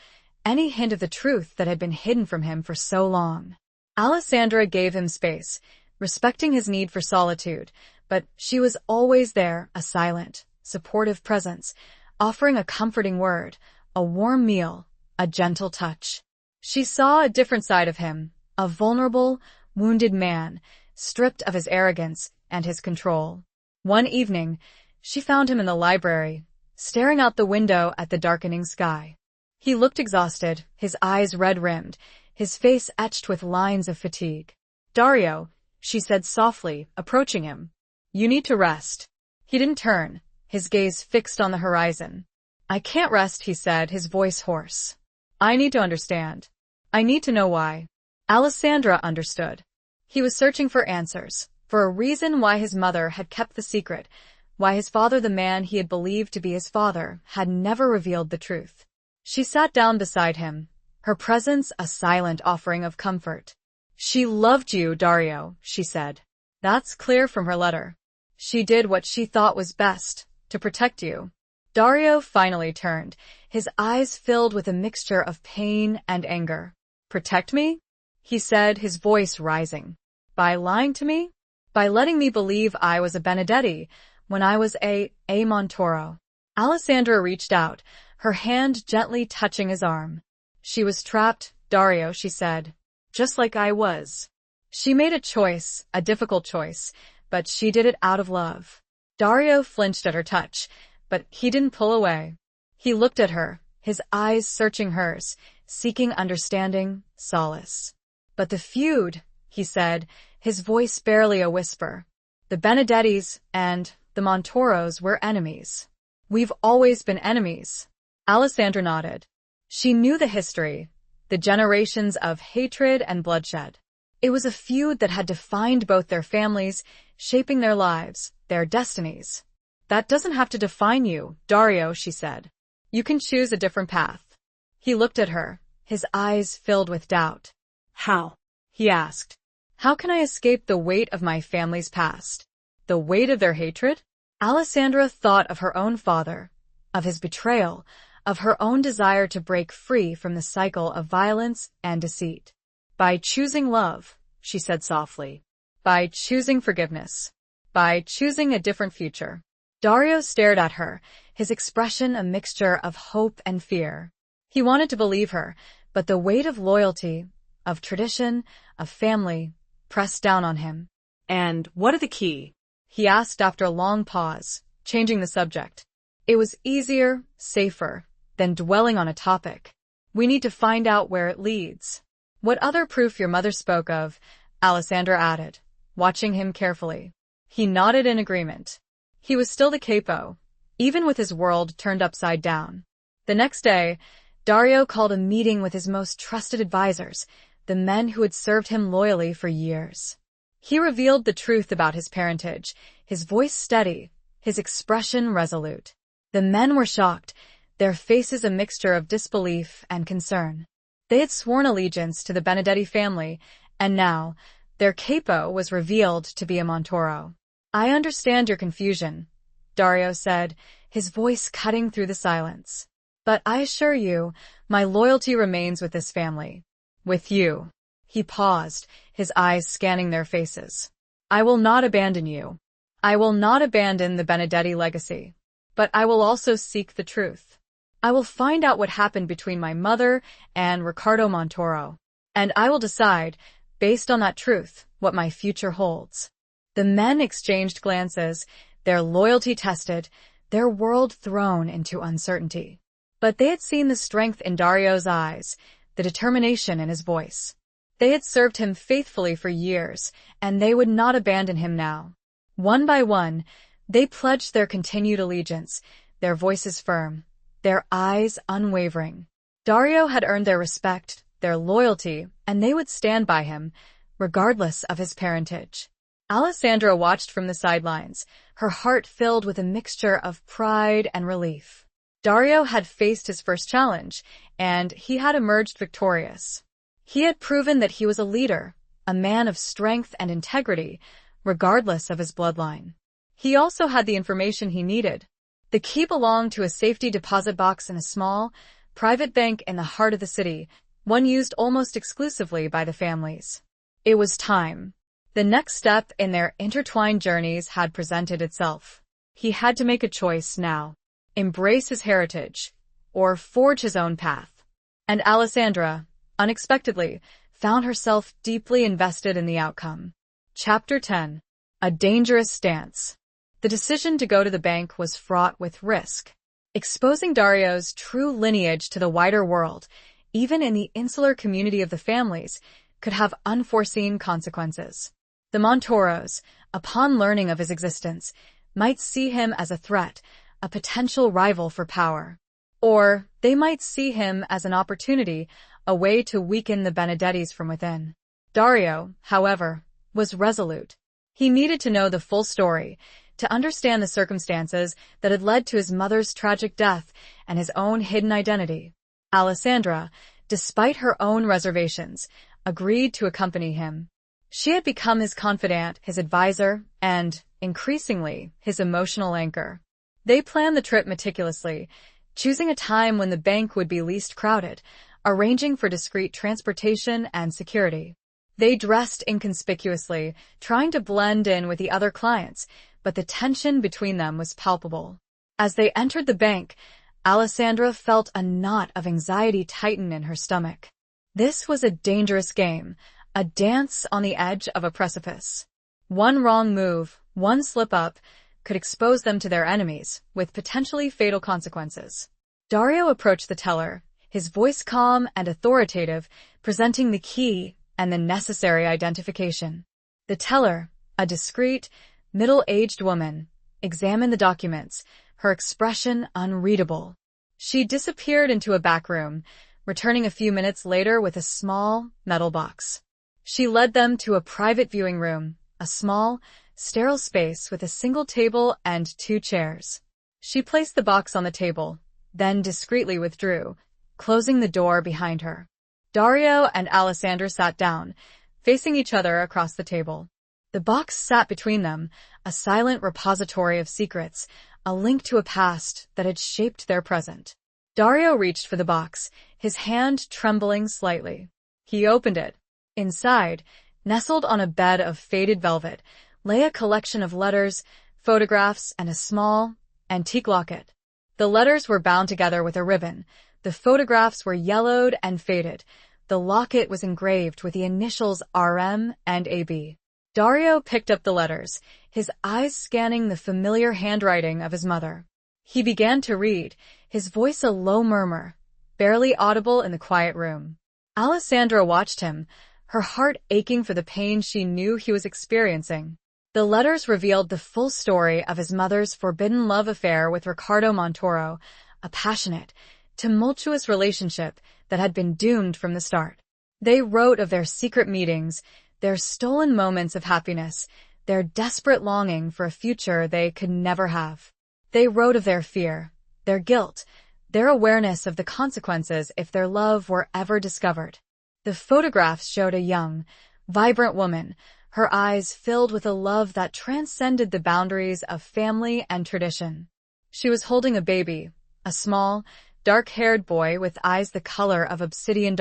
any hint of the truth that had been hidden from him for so long. Alessandra gave him space, respecting his need for solitude, but she was always there, a silent, supportive presence, offering a comforting word, a warm meal, a gentle touch. She saw a different side of him, a vulnerable, wounded man, stripped of his arrogance and his control. One evening, she found him in the library, staring out the window at the darkening sky. He looked exhausted, his eyes red-rimmed, his face etched with lines of fatigue. "Dario," she said softly, approaching him. "You need to rest." He didn't turn, his gaze fixed on the horizon. "I can't rest," he said, his voice hoarse. "I need to understand. I need to know why." Alessandra understood. He was searching for answers, for a reason why his mother had kept the secret, why his father, the man he had believed to be his father, had never revealed the truth. She sat down beside him, her presence a silent offering of comfort. "She loved you, Dario," she said. "That's clear from her letter. She did what she thought was best, to protect you." Dario finally turned, his eyes filled with a mixture of pain and anger. "Protect me?" he said, his voice rising. "By lying to me? By letting me believe I was a Benedetti, when I was a Montoro?" Alessandra reached out, her hand gently touching his arm. "She was trapped, Dario," she said. "Just like I was. She made a choice, a difficult choice, but she did it out of love." Dario flinched at her touch, but he didn't pull away. He looked at her, his eyes searching hers, seeking understanding, solace. "But the feud," he said, his voice barely a whisper. "The Benedettis and the Montoros were enemies. We've always been enemies." Alessandra nodded. She knew the history, the generations of hatred and bloodshed. It was a feud that had defined both their families, shaping their lives, their destinies. "That doesn't have to define you, Dario," she said. "You can choose a different path." He looked at her, his eyes filled with doubt. How? He asked. "How can I escape the weight of my family's past? The weight of their hatred?" Alessandra thought of her own father, of his betrayal, of her own desire to break free from the cycle of violence and deceit. "By choosing love," she said softly. "By choosing forgiveness. By choosing a different future." Dario stared at her, his expression a mixture of hope and fear. He wanted to believe her, but the weight of loyalty, of tradition, of family, pressed down on him. "And what are the key?" he asked after a long pause, changing the subject. It was easier, safer, than dwelling on a topic. "We need to find out where it leads." "What other proof your mother spoke of?" Alessandra added, watching him carefully. He nodded in agreement. He was still the capo, even with his world turned upside down. The next day, Dario called a meeting with his most trusted advisors, the men who had served him loyally for years. He revealed the truth about his parentage, his voice steady, his expression resolute. The men were shocked, their faces a mixture of disbelief and concern. They had sworn allegiance to the Benedetti family, and now, their capo was revealed to be a Montoro. "I understand your confusion," Dario said, his voice cutting through the silence. "But I assure you, my loyalty remains with this family. With you." He paused, his eyes scanning their faces. "I will not abandon you. I will not abandon the Benedetti legacy, but I will also seek the truth. I will find out what happened between my mother and Ricardo Montoro, and I will decide, based on that truth, what my future holds." The men exchanged glances, their loyalty tested, their world thrown into uncertainty. But they had seen the strength in Dario's eyes, the determination in his voice. They had served him faithfully for years, and they would not abandon him now. One by one, they pledged their continued allegiance, their voices firm, their eyes unwavering. Dario had earned their respect, their loyalty, and they would stand by him, regardless of his parentage. Alessandra watched from the sidelines, her heart filled with a mixture of pride and relief. Dario had faced his first challenge, and he had emerged victorious. He had proven that he was a leader, a man of strength and integrity, regardless of his bloodline. He also had the information he needed. The key belonged to a safety deposit box in a small, private bank in the heart of the city, one used almost exclusively by the families. It was time. The next step in their intertwined journeys had presented itself. He had to make a choice now. Embrace his heritage, or forge his own path. And Alessandra, unexpectedly, found herself deeply invested in the outcome. Chapter 10. A Dangerous Stance. The decision to go to the bank was fraught with risk. Exposing Dario's true lineage to the wider world, even in the insular community of the families, could have unforeseen consequences. The Montoros, upon learning of his existence, might see him as a threat, a potential rival for power. Or they might see him as an opportunity, a way to weaken the Benedettis from within. Dario, however, was resolute. He needed to know the full story, to understand the circumstances that had led to his mother's tragic death and his own hidden identity. Alessandra, despite her own reservations, agreed to accompany him. She had become his confidant, his advisor, and, increasingly, his emotional anchor. They planned the trip meticulously, choosing a time when the bank would be least crowded, arranging for discreet transportation and security. They dressed inconspicuously, trying to blend in with the other clients, but the tension between them was palpable. As they entered the bank, Alessandra felt a knot of anxiety tighten in her stomach. This was a dangerous game, a dance on the edge of a precipice. One wrong move, one slip-up, could expose them to their enemies, with potentially fatal consequences. Dario approached the teller, his voice calm and authoritative, presenting the key and the necessary identification. The teller, a discreet, middle-aged woman, examined the documents, her expression unreadable. She disappeared into a back room, returning a few minutes later with a small, metal box. She led them to a private viewing room, a small, sterile space with a single table and 2 chairs. She placed the box on the table, then discreetly withdrew, closing the door behind her. Dario and Alessandra sat down, facing each other across the table. The box sat between them, a silent repository of secrets, a link to a past that had shaped their present. Dario reached for the box, his hand trembling slightly. He opened it. Inside, nestled on a bed of faded velvet, lay a collection of letters, photographs, and a small, antique locket. The letters were bound together with a ribbon, the photographs were yellowed and faded, the locket was engraved with the initials RM and AB. Dario picked up the letters, his eyes scanning the familiar handwriting of his mother. He began to read, his voice a low murmur, barely audible in the quiet room. Alessandra watched him, her heart aching for the pain she knew he was experiencing. The letters revealed the full story of his mother's forbidden love affair with Ricardo Montoro, a passionate, tumultuous relationship that had been doomed from the start. They wrote of their secret meetings, their stolen moments of happiness, their desperate longing for a future they could never have. They wrote of their fear, their guilt, their awareness of the consequences if their love were ever discovered. The photographs showed a young, vibrant woman, her eyes filled with a love that transcended the boundaries of family and tradition. She was holding a baby, a small, dark-haired boy with eyes the color of obsidian.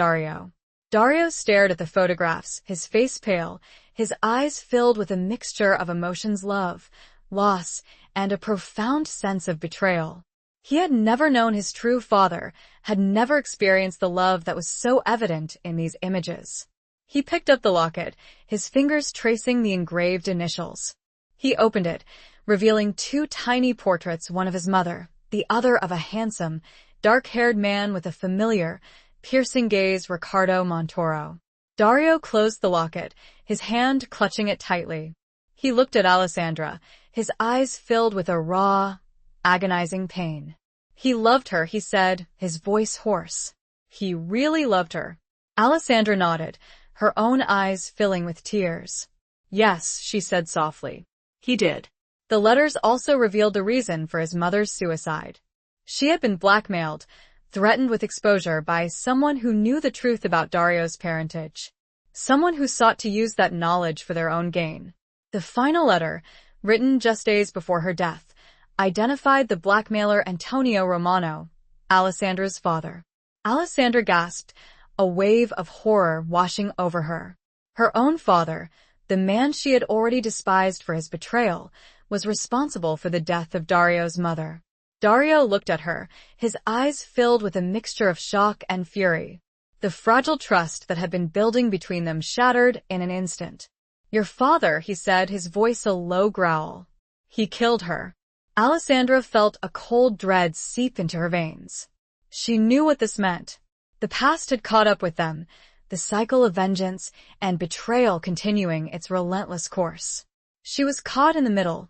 Dario stared at the photographs, his face pale, his eyes filled with a mixture of emotions: love, loss, and a profound sense of betrayal. He had never known his true father, had never experienced the love that was so evident in these images. He picked up the locket, his fingers tracing the engraved initials. He opened it, revealing two tiny portraits, one of his mother, the other of a handsome, dark-haired man with a familiar, piercing gaze, Ricardo Montoro. Dario closed the locket, his hand clutching it tightly. He looked at Alessandra, his eyes filled with a raw, agonizing pain. He loved her, he said, his voice hoarse. He really loved her. Alessandra nodded, her own eyes filling with tears. Yes, she said softly. He did. The letters also revealed the reason for his mother's suicide. She had been blackmailed, threatened with exposure by someone who knew the truth about Dario's parentage. Someone who sought to use that knowledge for their own gain. The final letter, written just days before her death, identified the blackmailer Antonio Romano, Alessandra's father. Alessandra gasped, a wave of horror washing over her. Her own father, the man she had already despised for his betrayal, was responsible for the death of Dario's mother. Dario looked at her, his eyes filled with a mixture of shock and fury. The fragile trust that had been building between them shattered in an instant. Your father, he said, his voice a low growl. He killed her. Alessandra felt a cold dread seep into her veins. She knew what this meant. The past had caught up with them, the cycle of vengeance and betrayal continuing its relentless course. She was caught in the middle,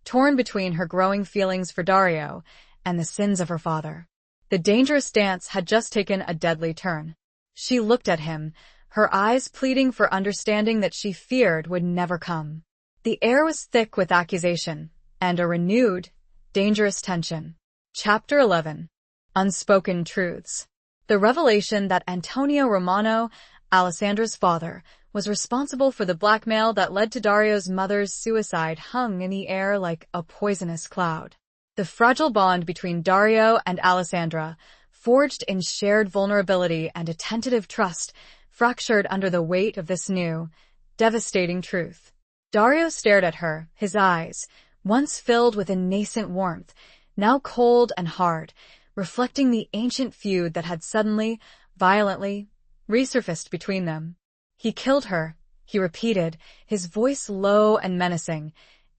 torn between her growing feelings for Dario and the sins of her father. The dangerous dance had just taken a deadly turn. She looked at him, her eyes pleading for understanding that she feared would never come. The air was thick with accusation and a renewed, dangerous tension. Chapter 11. Unspoken Truths. The revelation that Antonio Romano, Alessandra's father, was responsible for the blackmail that led to Dario's mother's suicide hung in the air like a poisonous cloud. The fragile bond between Dario and Alessandra, forged in shared vulnerability and a tentative trust, fractured under the weight of this new, devastating truth. Dario stared at her, his eyes, once filled with a nascent warmth, now cold and hard, reflecting the ancient feud that had suddenly, violently, resurfaced between them. He killed her, he repeated, his voice low and menacing,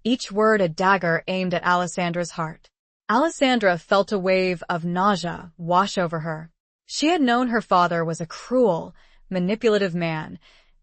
each word a dagger aimed at Alessandra's heart. Alessandra felt a wave of nausea wash over her. She had known her father was a cruel, manipulative man,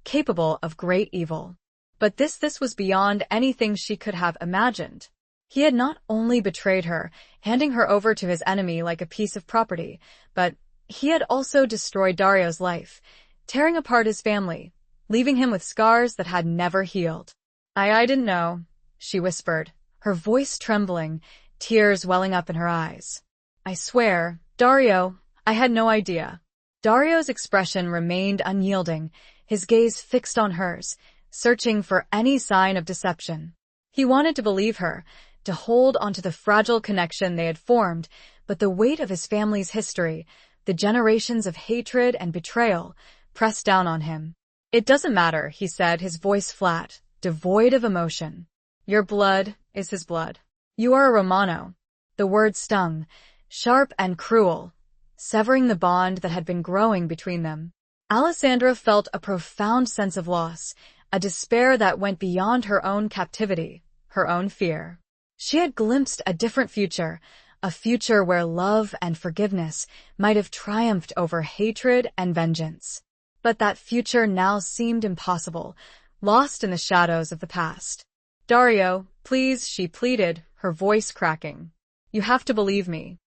capable of great evil. But this was beyond anything she could have imagined. He had not only betrayed her, handing her over to his enemy like a piece of property, but he had also destroyed Dario's life, tearing apart his family, leaving him with scars that had never healed. I didn't know, she whispered, her voice trembling, tears welling up in her eyes. I swear, Dario, I had no idea. Dario's expression remained unyielding, his gaze fixed on hers, searching for any sign of deception. He wanted to believe her, to hold onto the fragile connection they had formed, but the weight of his family's history, the generations of hatred and betrayal, pressed down on him. It doesn't matter, he said, his voice flat, devoid of emotion. Your blood is his blood. You are a Romano. The word stung, sharp and cruel, severing the bond that had been growing between them. Alessandra felt a profound sense of loss, a despair that went beyond her own captivity, her own fear. She had glimpsed a different future, a future where love and forgiveness might have triumphed over hatred and vengeance. But that future now seemed impossible, lost in the shadows of the past. Dario, please, she pleaded, her voice cracking. You have to believe me.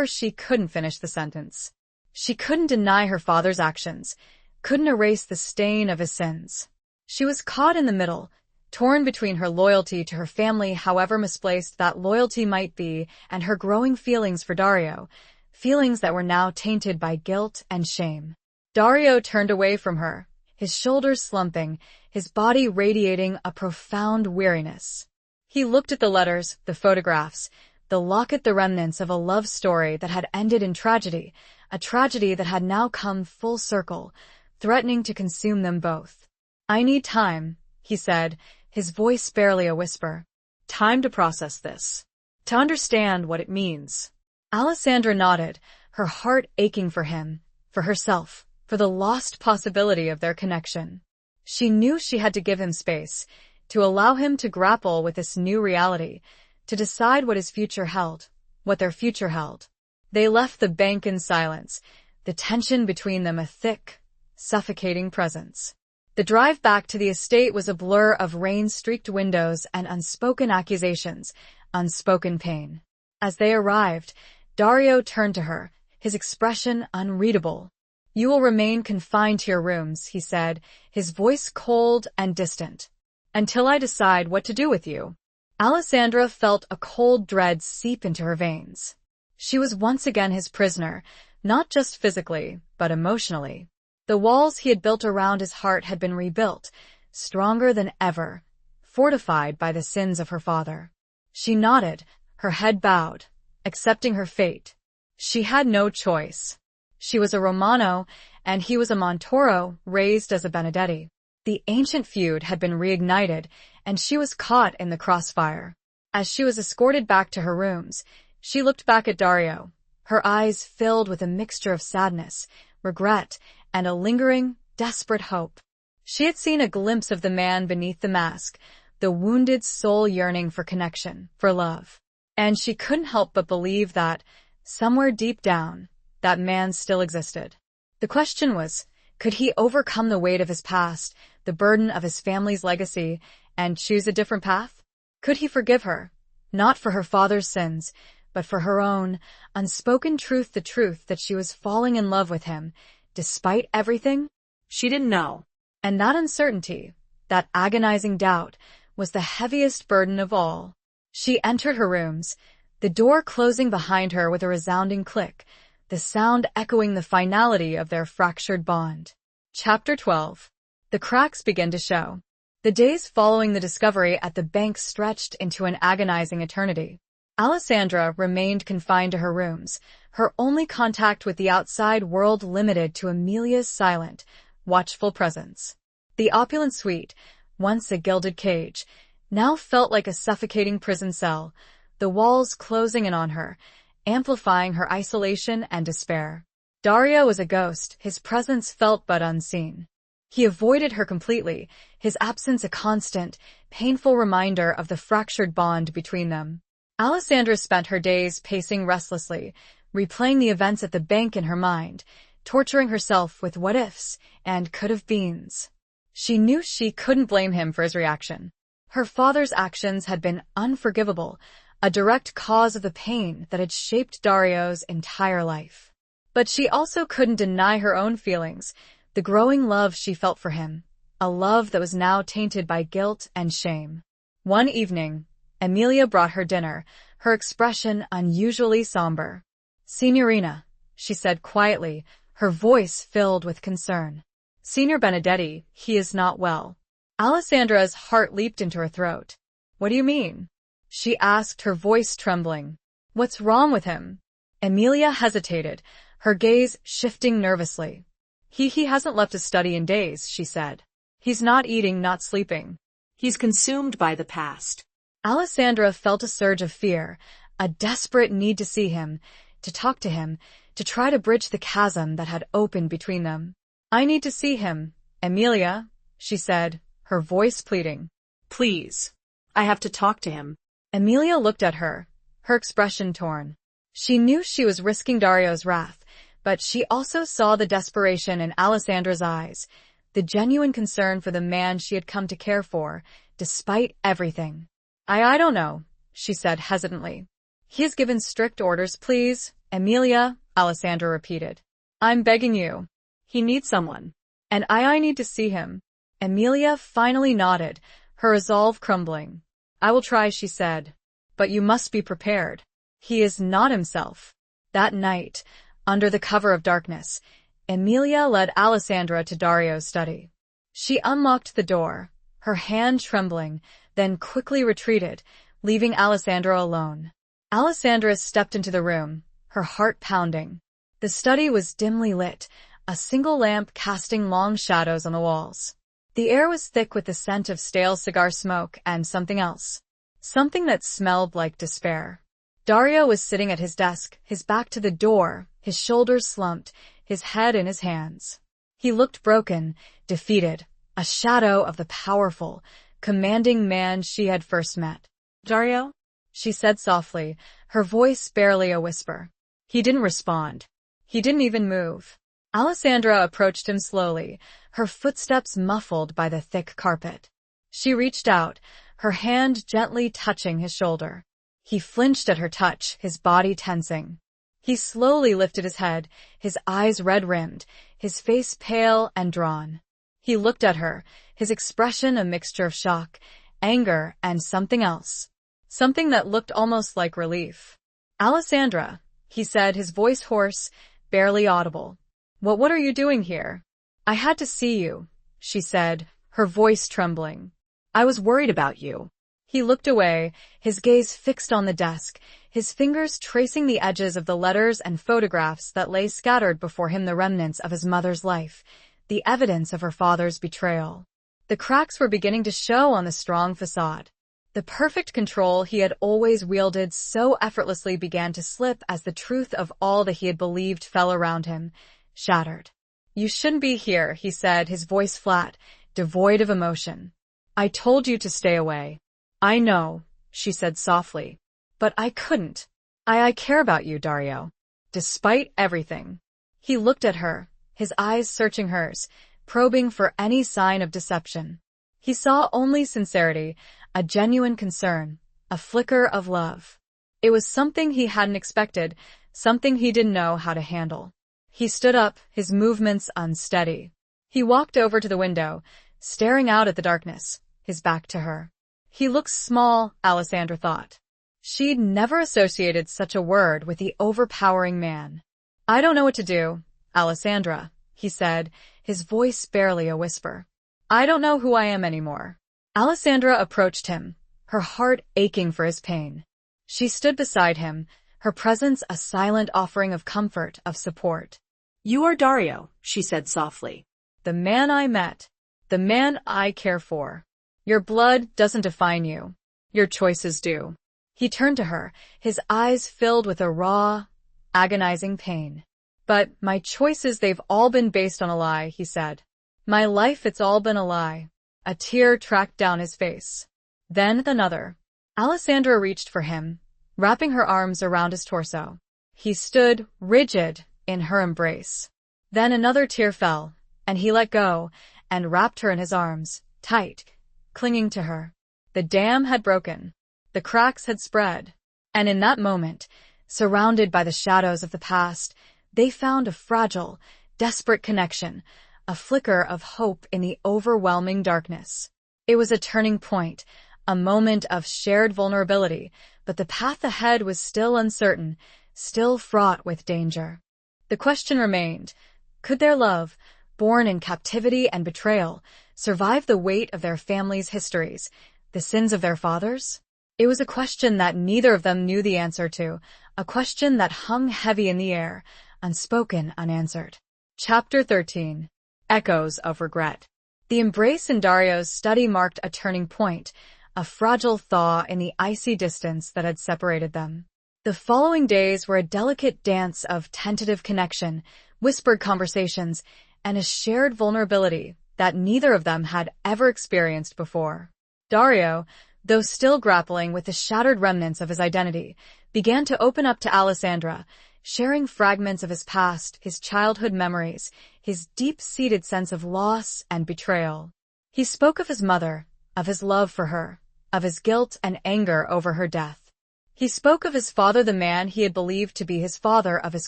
She couldn't finish the sentence. She couldn't deny her father's actions, couldn't erase the stain of his sins. She was caught in the middle, torn between her loyalty to her family, however misplaced that loyalty might be, and her growing feelings for Dario, feelings that were now tainted by guilt and shame. Dario turned away from her, his shoulders slumping, his body radiating a profound weariness. He looked at the letters, the photographs, the locket, the remnants of a love story that had ended in tragedy, a tragedy that had now come full circle, threatening to consume them both. I need time, he said, his voice barely a whisper. Time to process this. To understand what it means. Alessandra nodded, her heart aching for him, for herself, for the lost possibility of their connection. She knew she had to give him space, to allow him to grapple with this new reality, to decide what his future held, what their future held. They left the bank in silence, the tension between them a thick, suffocating presence. The drive back to the estate was a blur of rain-streaked windows and unspoken accusations, unspoken pain. As they arrived, Dario turned to her, his expression unreadable. "You will remain confined to your rooms," he said, his voice cold and distant. "Until I decide what to do with you." Alessandra felt a cold dread seep into her veins. She was once again his prisoner, not just physically, but emotionally. The walls he had built around his heart had been rebuilt, stronger than ever, fortified by the sins of her father. She nodded, her head bowed, accepting her fate. She had no choice. She was a Romano, and he was a Montoro, raised as a Benedetti. The ancient feud had been reignited, and she was caught in the crossfire. As she was escorted back to her rooms, she looked back at Dario, her eyes filled with a mixture of sadness, regret, and a lingering, desperate hope. She had seen a glimpse of the man beneath the mask, the wounded soul yearning for connection, for love. And she couldn't help but believe that, somewhere deep down, that man still existed. The question was, could he overcome the weight of his past, the burden of his family's legacy, and choose a different path? Could he forgive her, not for her father's sins, but for her own, unspoken truth, the truth that she was falling in love with him, despite everything? She didn't know. And that uncertainty, that agonizing doubt, was the heaviest burden of all. She entered her rooms, the door closing behind her with a resounding click, the sound echoing the finality of their fractured bond. Chapter 12. The cracks begin to show. The days following the discovery at the bank stretched into an agonizing eternity. Alessandra remained confined to her rooms, her only contact with the outside world limited to Emilia's silent, watchful presence. The opulent suite, once a gilded cage, now felt like a suffocating prison cell, the walls closing in on her, amplifying her isolation and despair. Dario was a ghost, his presence felt but unseen. He avoided her completely, his absence a constant, painful reminder of the fractured bond between them. Alessandra spent her days pacing restlessly, replaying the events at the bank in her mind, torturing herself with what-ifs and could-have-beens. She knew she couldn't blame him for his reaction. Her father's actions had been unforgivable, a direct cause of the pain that had shaped Dario's entire life. But she also couldn't deny her own feelings, the growing love she felt for him, a love that was now tainted by guilt and shame. One evening, Emilia brought her dinner, her expression unusually somber. "Signorina," she said quietly, her voice filled with concern. "Signor Benedetti, he is not well." Alessandra's heart leaped into her throat. "What do you mean?" she asked, her voice trembling. "What's wrong with him?" Emilia hesitated, her gaze shifting nervously. He hasn't left his study in days," she said. "He's not eating, not sleeping. He's consumed by the past." Alessandra felt a surge of fear, a desperate need to see him, to talk to him, to try to bridge the chasm that had opened between them. "I need to see him, Emilia," she said, her voice pleading. "Please. I have to talk to him." Emilia looked at her, her expression torn. She knew she was risking Dario's wrath, but she also saw the desperation in Alessandra's eyes, the genuine concern for the man she had come to care for, despite everything. I don't know," she said hesitantly. "He has given strict orders, please, Emilia," Alessandra repeated. "I'm begging you. He needs someone. And I need to see him." Emilia finally nodded, her resolve crumbling. "I will try," she said. "But you must be prepared. He is not himself." That night, under the cover of darkness, Emilia led Alessandra to Dario's study. She unlocked the door, her hand trembling, then quickly retreated, leaving Alessandra alone. Alessandra stepped into the room, her heart pounding. The study was dimly lit, a single lamp casting long shadows on the walls. The air was thick with the scent of stale cigar smoke and something else. Something that smelled like despair. Dario was sitting at his desk, his back to the door, his shoulders slumped, his head in his hands. He looked broken, defeated, a shadow of the powerful, commanding man she had first met. "Dario?" she said softly, her voice barely a whisper. He didn't respond. He didn't even move. Alessandra approached him slowly, her footsteps muffled by the thick carpet. She reached out, her hand gently touching his shoulder. He flinched at her touch, his body tensing. He slowly lifted his head, his eyes red-rimmed, his face pale and drawn. He looked at her, his expression a mixture of shock, anger, and something else. Something that looked almost like relief. "Alessandra," he said, his voice hoarse, barely audible. What are you doing here?" "I had to see you," she said, her voice trembling. "I was worried about you." He looked away, his gaze fixed on the desk, his fingers tracing the edges of the letters and photographs that lay scattered before him, the remnants of his mother's life, the evidence of her father's betrayal. The cracks were beginning to show on the strong facade. The perfect control he had always wielded so effortlessly began to slip as the truth of all that he had believed fell around him, shattered. "You shouldn't be here," he said, his voice flat, devoid of emotion. "I told you to stay away." "I know," she said softly. "But I couldn't. I care about you, Dario. Despite everything." He looked at her, his eyes searching hers, probing for any sign of deception. He saw only sincerity, a genuine concern, a flicker of love. It was something he hadn't expected, something he didn't know how to handle. He stood up, his movements unsteady. He walked over to the window, staring out at the darkness, his back to her. He looked small, Alessandra thought. She'd never associated such a word with the overpowering man. "I don't know what to do, Alessandra," he said, his voice barely a whisper. "I don't know who I am anymore." Alessandra approached him, her heart aching for his pain. She stood beside him, her presence a silent offering of comfort, of support. "You are Dario," she said softly. "The man I met. The man I care for. Your blood doesn't define you. Your choices do." He turned to her, his eyes filled with a raw, agonizing pain. "But my choices, they've all been based on a lie," he said. "My life, it's all been a lie." A tear tracked down his face. Then another. Alessandra reached for him, wrapping her arms around his torso. He stood, rigid, in her embrace. Then another tear fell, and he let go, and wrapped her in his arms, tight, clinging to her. The dam had broken. The cracks had spread. And in that moment, surrounded by the shadows of the past, they found a fragile, desperate connection, a flicker of hope in the overwhelming darkness. It was a turning point, a moment of shared vulnerability, but the path ahead was still uncertain, still fraught with danger. The question remained, could their love, born in captivity and betrayal, survive the weight of their families' histories, the sins of their fathers? It was a question that neither of them knew the answer to, a question that hung heavy in the air, unspoken, unanswered. Chapter 13. Echoes of Regret. The embrace in Dario's study marked a turning point, a fragile thaw in the icy distance that had separated them. The following days were a delicate dance of tentative connection, whispered conversations, and a shared vulnerability that neither of them had ever experienced before. Dario, though still grappling with the shattered remnants of his identity, began to open up to Alessandra, sharing fragments of his past, his childhood memories, his deep-seated sense of loss and betrayal. He spoke of his mother, of his love for her, of his guilt and anger over her death. He spoke of his father, the man he had believed to be his father, of his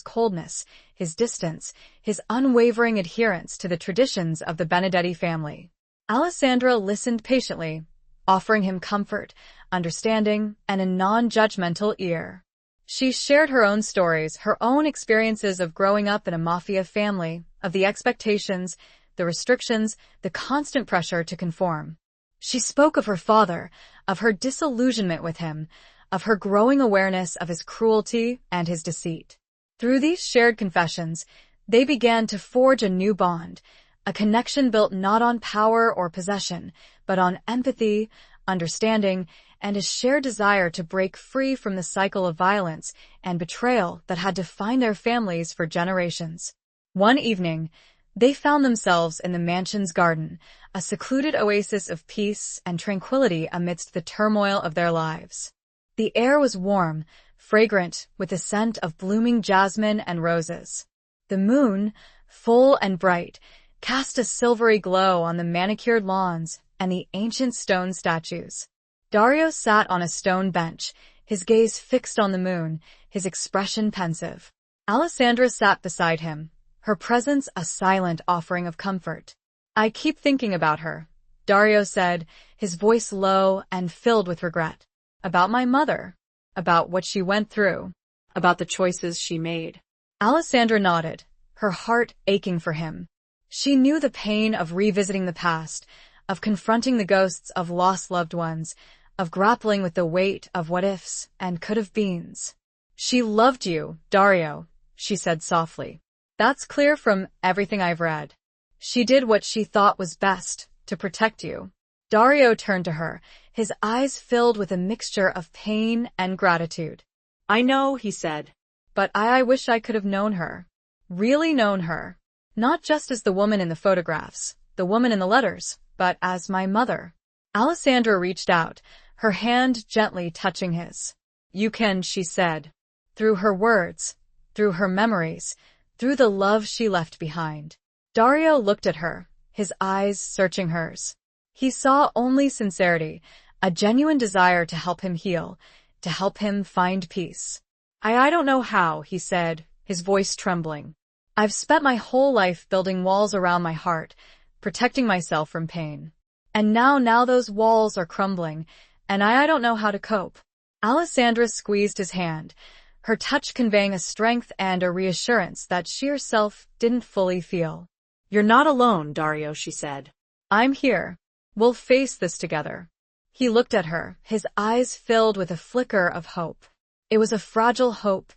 coldness, his distance, his unwavering adherence to the traditions of the Benedetti family. Alessandra listened patiently, offering him comfort, understanding, and a non-judgmental ear. She shared her own stories, her own experiences of growing up in a mafia family, of the expectations, the restrictions, the constant pressure to conform. She spoke of her father, of her disillusionment with him, of her growing awareness of his cruelty and his deceit. Through these shared confessions, they began to forge a new bond, A connection built not on power or possession, but on empathy, understanding, and a shared desire to break free from the cycle of violence and betrayal that had defined their families for generations. One evening, they found themselves in the mansion's garden, a secluded oasis of peace and tranquility amidst the turmoil of their lives. The air was warm, fragrant, with the scent of blooming jasmine and roses. The moon, full and bright, cast a silvery glow on the manicured lawns and the ancient stone statues. Dario sat on a stone bench, his gaze fixed on the moon, his expression pensive. Alessandra sat beside him, her presence a silent offering of comfort. "I keep thinking about her," Dario said, his voice low and filled with regret. "About my mother. About what she went through. About the choices she made." Alessandra nodded, her heart aching for him. She knew the pain of revisiting the past, of confronting the ghosts of lost loved ones, of grappling with the weight of what-ifs and could-have-beens. "She loved you, Dario," she said softly. "That's clear from everything I've read. She did what she thought was best to protect you." Dario turned to her, his eyes filled with a mixture of pain and gratitude. "I know," he said. "But I wish I could have known her. Really known her. Not just as the woman in the photographs, the woman in the letters, but as my mother." Alessandra reached out, her hand gently touching his. "You can," she said. Through her words, through her memories, through the love she left behind. Dario looked at her, his eyes searching hers. He saw only sincerity, a genuine desire to help him heal, to help him find peace. I don't know how," he said, his voice trembling. "I've spent my whole life building walls around my heart, protecting myself from pain. And now those walls are crumbling, and I don't know how to cope." Alessandra squeezed his hand, her touch conveying a strength and a reassurance that she herself didn't fully feel. "You're not alone, Dario," she said. "I'm here. We'll face this together." He looked at her, his eyes filled with a flicker of hope. It was a fragile hope,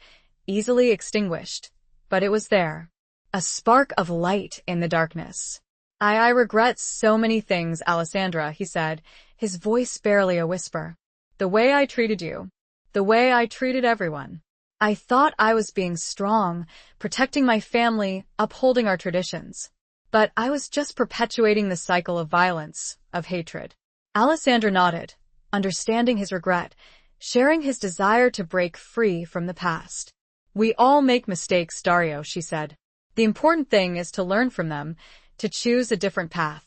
easily extinguished, but it was there. A spark of light in the darkness. I regret so many things, Alessandra," he said, his voice barely a whisper. "The way I treated you. The way I treated everyone. I thought I was being strong, protecting my family, upholding our traditions. But I was just perpetuating the cycle of violence, of hatred." Alessandra nodded, understanding his regret, sharing his desire to break free from the past. "We all make mistakes, Dario," she said. "The important thing is to learn from them, to choose a different path."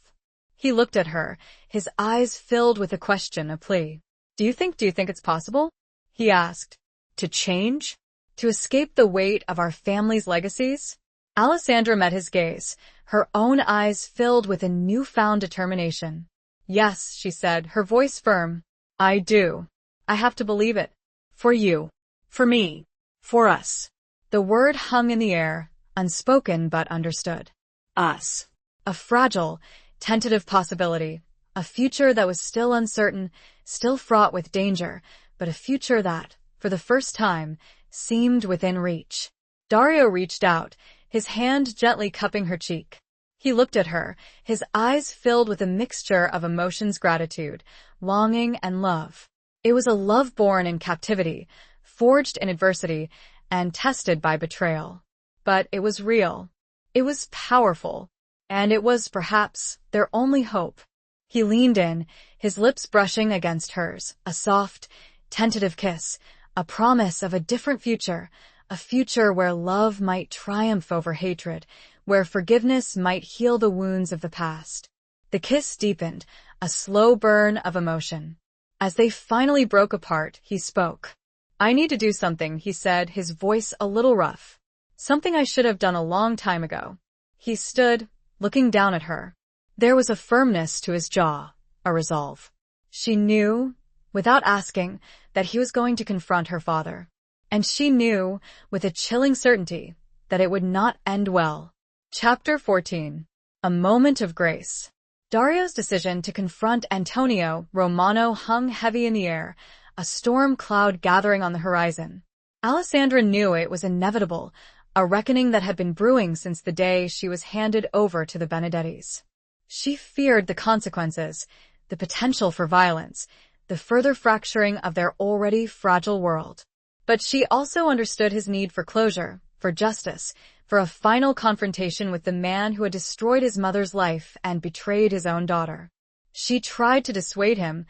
He looked at her, his eyes filled with a question, a plea. Do you think it's possible?" he asked. "To change? "To escape the weight of our family's legacies?" Alessandra met his gaze, her own eyes filled with a newfound determination. "Yes," she said, her voice firm. "I do. I have to believe it. For you. For me. For us." The word hung in the air, unspoken but understood. Us. A fragile, tentative possibility, a future that was still uncertain, still fraught with danger, but a future that, for the first time, seemed within reach. Dario reached out, his hand gently cupping her cheek. He looked at her, his eyes filled with a mixture of emotions, gratitude, longing, and love. It was a love born in captivity, forged in adversity, and tested by betrayal. But it was real. It was powerful. And it was, perhaps, their only hope. He leaned in, his lips brushing against hers, a soft, tentative kiss, a promise of a different future, a future where love might triumph over hatred, where forgiveness might heal the wounds of the past. The kiss deepened, a slow burn of emotion. As they finally broke apart, he spoke. "I need to do something," he said, his voice a little rough. "Something I should have done a long time ago." He stood, looking down at her. There was a firmness to his jaw, a resolve. She knew, without asking, that he was going to confront her father. And she knew, with a chilling certainty, that it would not end well. Chapter 14. A Moment of Grace. Dario's decision to confront Antonio Romano hung heavy in the air, a storm cloud gathering on the horizon. Alessandra knew it was inevitable, a reckoning that had been brewing since the day she was handed over to the Benedettis. She feared the consequences, the potential for violence, the further fracturing of their already fragile world. But she also understood his need for closure, for justice, for a final confrontation with the man who had destroyed his mother's life and betrayed his own daughter. She tried to dissuade him,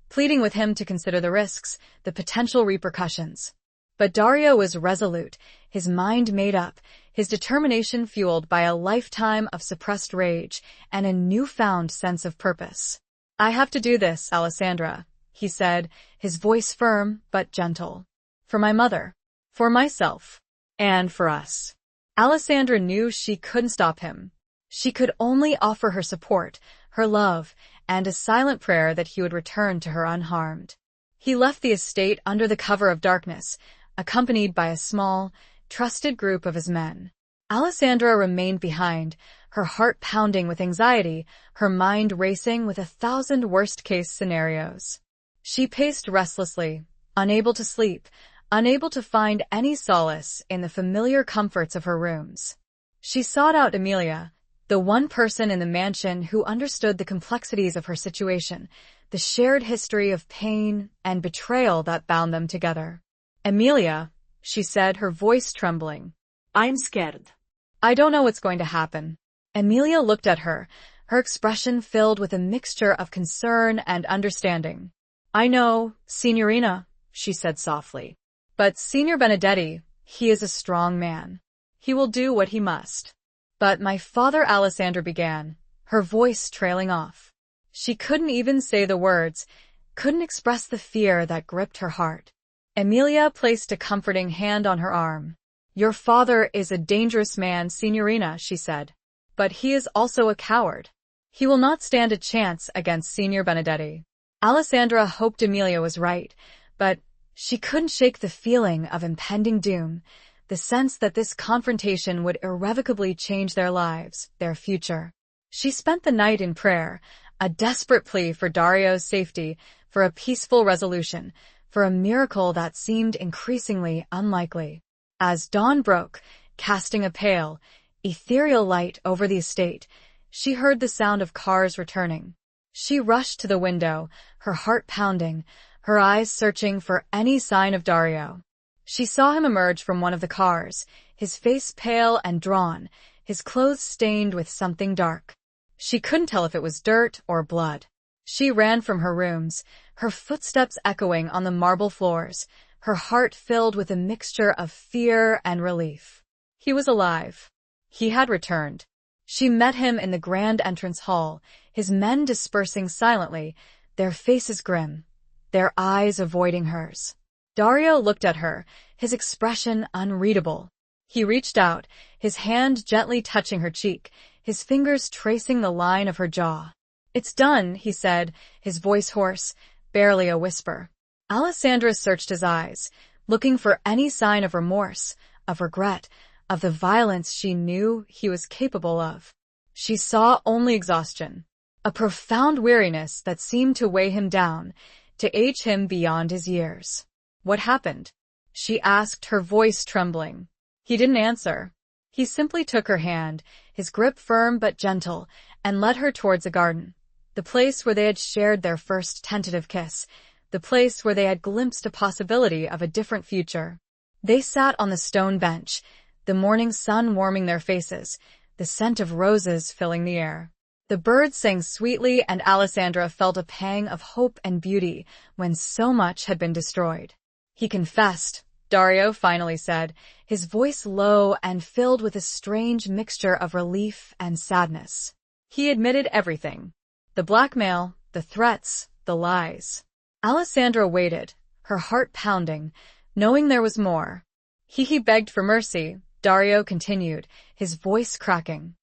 pleading with him to consider the risks, the potential repercussions. But Dario was resolute, his mind made up, his determination fueled by a lifetime of suppressed rage and a newfound sense of purpose. "I have to do this, Alessandra," he said, his voice firm but gentle. "For my mother, for myself, and for us." Alessandra knew she couldn't stop him. She could only offer her support, her love, and a silent prayer that he would return to her unharmed. He left the estate under the cover of darkness, accompanied by a small, trusted group of his men. Alessandra remained behind, her heart pounding with anxiety, her mind racing with 1,000 worst-case scenarios. She paced restlessly, unable to sleep, unable to find any solace in the familiar comforts of her rooms. She sought out Emilia, the one person in the mansion who understood the complexities of her situation, the shared history of pain and betrayal that bound them together. "Emilia," she said, her voice trembling. "I'm scared." "I don't know what's going to happen." Emilia looked at her, her expression filled with a mixture of concern and understanding. "I know, Signorina," she said softly. "But Signor Benedetti, he is a strong man. He will do what he must." "But my father," Alessandra began, her voice trailing off. She couldn't even say the words, couldn't express the fear that gripped her heart. Emilia placed a comforting hand on her arm. "Your father is a dangerous man, Signorina," she said. "But he is also a coward. He will not stand a chance against Signor Benedetti." Alessandra hoped Emilia was right, but she couldn't shake the feeling of impending doom, the sense that this confrontation would irrevocably change their lives, their future. She spent the night in prayer, a desperate plea for Dario's safety, for a peaceful resolution, for a miracle that seemed increasingly unlikely. As dawn broke, casting a pale, ethereal light over the estate, she heard the sound of cars returning. She rushed to the window, her heart pounding, her eyes searching for any sign of Dario. She saw him emerge from one of the cars, his face pale and drawn, his clothes stained with something dark. She couldn't tell if it was dirt or blood. She ran from her rooms, her footsteps echoing on the marble floors, her heart filled with a mixture of fear and relief. He was alive. He had returned. She met him in the grand entrance hall, his men dispersing silently, their faces grim, their eyes avoiding hers. Dario looked at her, his expression unreadable. He reached out, his hand gently touching her cheek, his fingers tracing the line of her jaw. "It's done," he said, his voice hoarse, barely a whisper. Alessandra searched his eyes, looking for any sign of remorse, of regret, of the violence she knew he was capable of. She saw only exhaustion, a profound weariness that seemed to weigh him down, to age him beyond his years. "What happened?" she asked, her voice trembling. He didn't answer. He simply took her hand, his grip firm but gentle, and led her towards a garden. The place where they had shared their first tentative kiss, the place where they had glimpsed a possibility of a different future. They sat on the stone bench, the morning sun warming their faces, the scent of roses filling the air. The birds sang sweetly, and Alessandra felt a pang of hope and beauty when so much had been destroyed. "He confessed," Dario finally said, his voice low and filled with a strange mixture of relief and sadness. "He admitted everything. The blackmail, the threats, the lies." Alessandra waited, her heart pounding, knowing there was more. He begged for mercy," Dario continued, his voice cracking.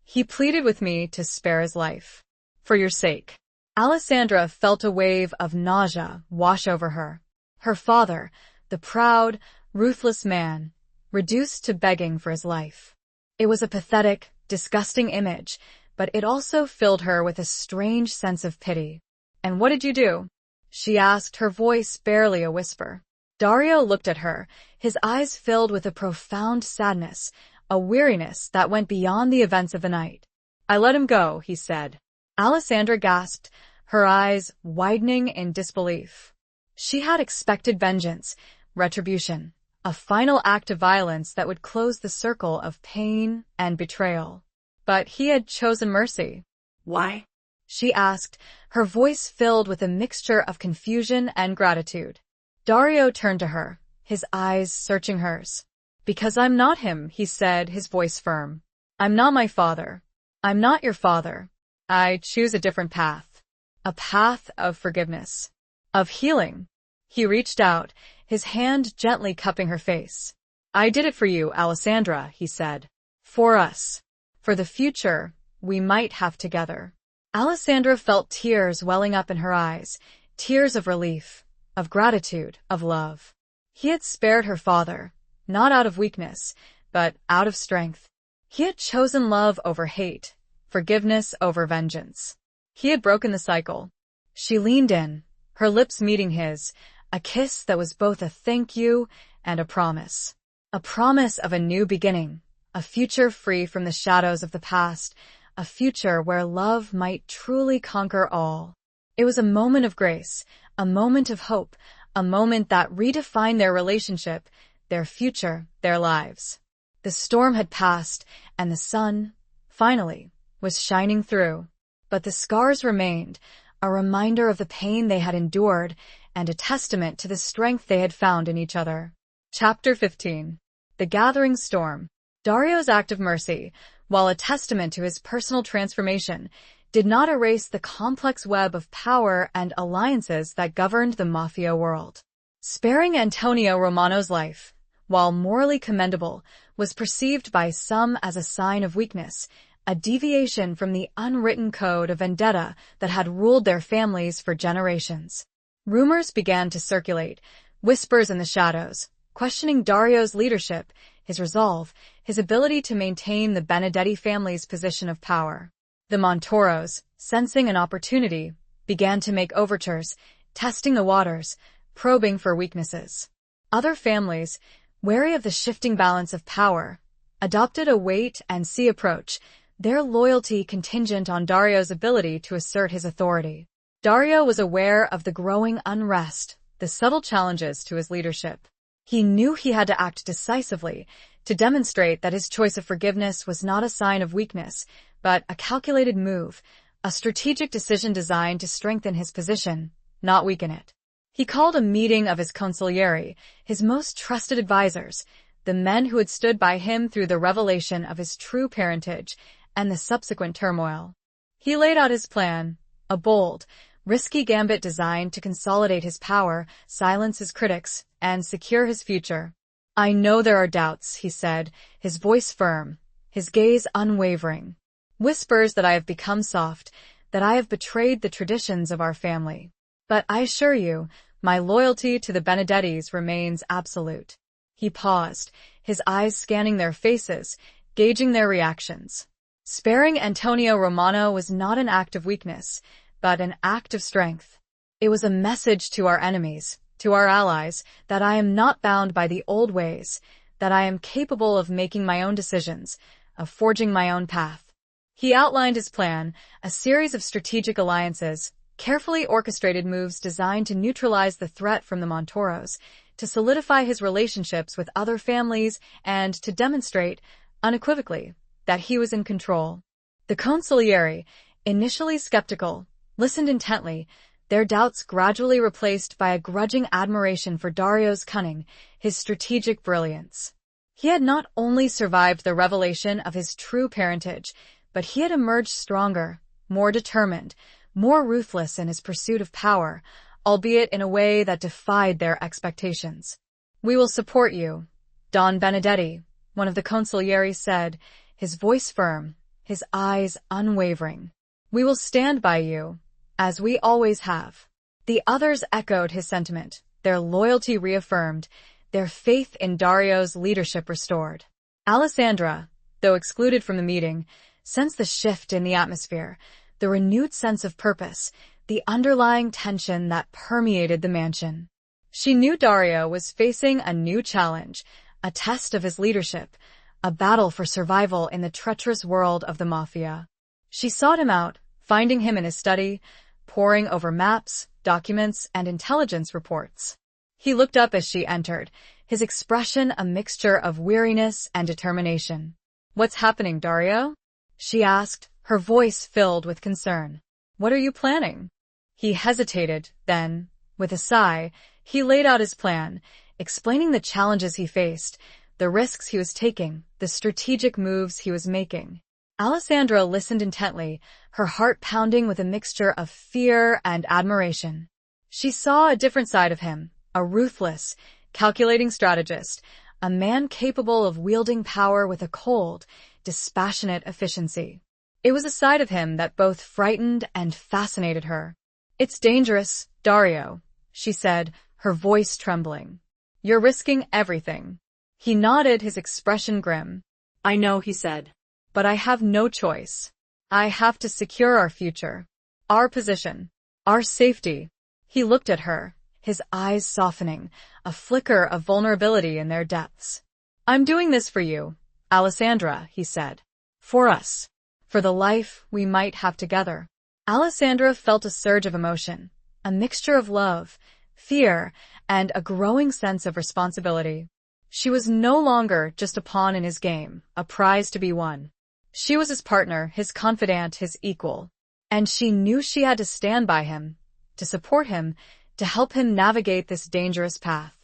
"He pleaded with me to spare his life. For your sake." Alessandra felt a wave of nausea wash over her. Her father, the proud, ruthless man, reduced to begging for his life. It was a pathetic, disgusting image, but it also filled her with a strange sense of pity. "And what did you do?" she asked, her voice barely a whisper. Dario looked at her, his eyes filled with a profound sadness, a weariness that went beyond the events of the night. "I let him go," he said. Alessandra gasped, her eyes widening in disbelief. She had expected vengeance, retribution, a final act of violence that would close the circle of pain and betrayal. But he had chosen mercy. "Why?" she asked, her voice filled with a mixture of confusion and gratitude. Dario turned to her, his eyes searching hers. "Because I'm not him," he said, his voice firm. "I'm not my father. I'm not your father. I choose a different path. A path of forgiveness. Of healing." He reached out, his hand gently cupping her face. "I did it for you, Alessandra," he said. "For us. For the future we might have together." Alessandra felt tears welling up in her eyes, tears of relief, of gratitude, of love. He had spared her father, not out of weakness, but out of strength. He had chosen love over hate, forgiveness over vengeance. He had broken the cycle. She leaned in, her lips meeting his, a kiss that was both a thank you and a promise. A promise of a new beginning, a future free from the shadows of the past, a future where love might truly conquer all. It was a moment of grace, a moment of hope, a moment that redefined their relationship, their future, their lives. The storm had passed, and the sun, finally, was shining through. But the scars remained, a reminder of the pain they had endured, and a testament to the strength they had found in each other. Chapter 15. The Gathering Storm. Dario's act of mercy, while a testament to his personal transformation, did not erase the complex web of power and alliances that governed the mafia world. Sparing Antonio Romano's life, while morally commendable, was perceived by some as a sign of weakness, a deviation from the unwritten code of vendetta that had ruled their families for generations. Rumors began to circulate, whispers in the shadows, questioning Dario's leadership, his resolve, his ability to maintain the Benedetti family's position of power. The Montoros, sensing an opportunity, began to make overtures, testing the waters, probing for weaknesses. Other families, wary of the shifting balance of power, adopted a wait-and-see approach, their loyalty contingent on Dario's ability to assert his authority. Dario was aware of the growing unrest, the subtle challenges to his leadership. He knew he had to act decisively, to demonstrate that his choice of forgiveness was not a sign of weakness, but a calculated move, a strategic decision designed to strengthen his position, not weaken it. He called a meeting of his consiglieri, his most trusted advisors, the men who had stood by him through the revelation of his true parentage and the subsequent turmoil. He laid out his plan, a bold, risky gambit designed to consolidate his power, silence his critics, and secure his future. "I know there are doubts," he said, his voice firm, his gaze unwavering. "Whispers that I have become soft, that I have betrayed the traditions of our family. But I assure you, my loyalty to the Benedettis remains absolute." He paused, his eyes scanning their faces, gauging their reactions. Sparing Antonio Romano was not an act of weakness, but an act of strength. It was a message to our enemies, to our allies, that I am not bound by the old ways, that I am capable of making my own decisions, of forging my own path. He outlined his plan, a series of strategic alliances, carefully orchestrated moves designed to neutralize the threat from the Montoros, to solidify his relationships with other families, and to demonstrate, unequivocally, that he was in control. The consiglieri, initially skeptical, listened intently, their doubts gradually replaced by a grudging admiration for Dario's cunning, his strategic brilliance. He had not only survived the revelation of his true parentage, but he had emerged stronger, more determined, more ruthless in his pursuit of power, albeit in a way that defied their expectations. "We will support you, Don Benedetti," one of the consiglieri said, his voice firm, his eyes unwavering. "We will stand by you, as we always have." The others echoed his sentiment, their loyalty reaffirmed, their faith in Dario's leadership restored. Alessandra, though excluded from the meeting, sensed the shift in the atmosphere, the renewed sense of purpose, the underlying tension that permeated the mansion. She knew Dario was facing a new challenge, a test of his leadership, a battle for survival in the treacherous world of the Mafia. She sought him out, finding him in his study, poring over maps, documents, and intelligence reports. He looked up as she entered, his expression a mixture of weariness and determination. "What's happening, Dario?" she asked, her voice filled with concern. "What are you planning?" He hesitated, then, with a sigh, he laid out his plan, explaining the challenges he faced, the risks he was taking, the strategic moves he was making. Alessandra listened intently, her heart pounding with a mixture of fear and admiration. She saw a different side of him, a ruthless, calculating strategist, a man capable of wielding power with a cold, dispassionate efficiency. It was a side of him that both frightened and fascinated her. "It's dangerous, Dario," she said, her voice trembling. "You're risking everything." He nodded, his expression grim. "I know," he said. "But I have no choice. I have to secure our future, our position, our safety." He looked at her, his eyes softening, a flicker of vulnerability in their depths. "I'm doing this for you, Alessandra," he said. "For us. For the life we might have together." Alessandra felt a surge of emotion, a mixture of love, fear, and a growing sense of responsibility. She was no longer just a pawn in his game, a prize to be won. She was his partner, his confidant, his equal. And she knew she had to stand by him, to support him, to help him navigate this dangerous path.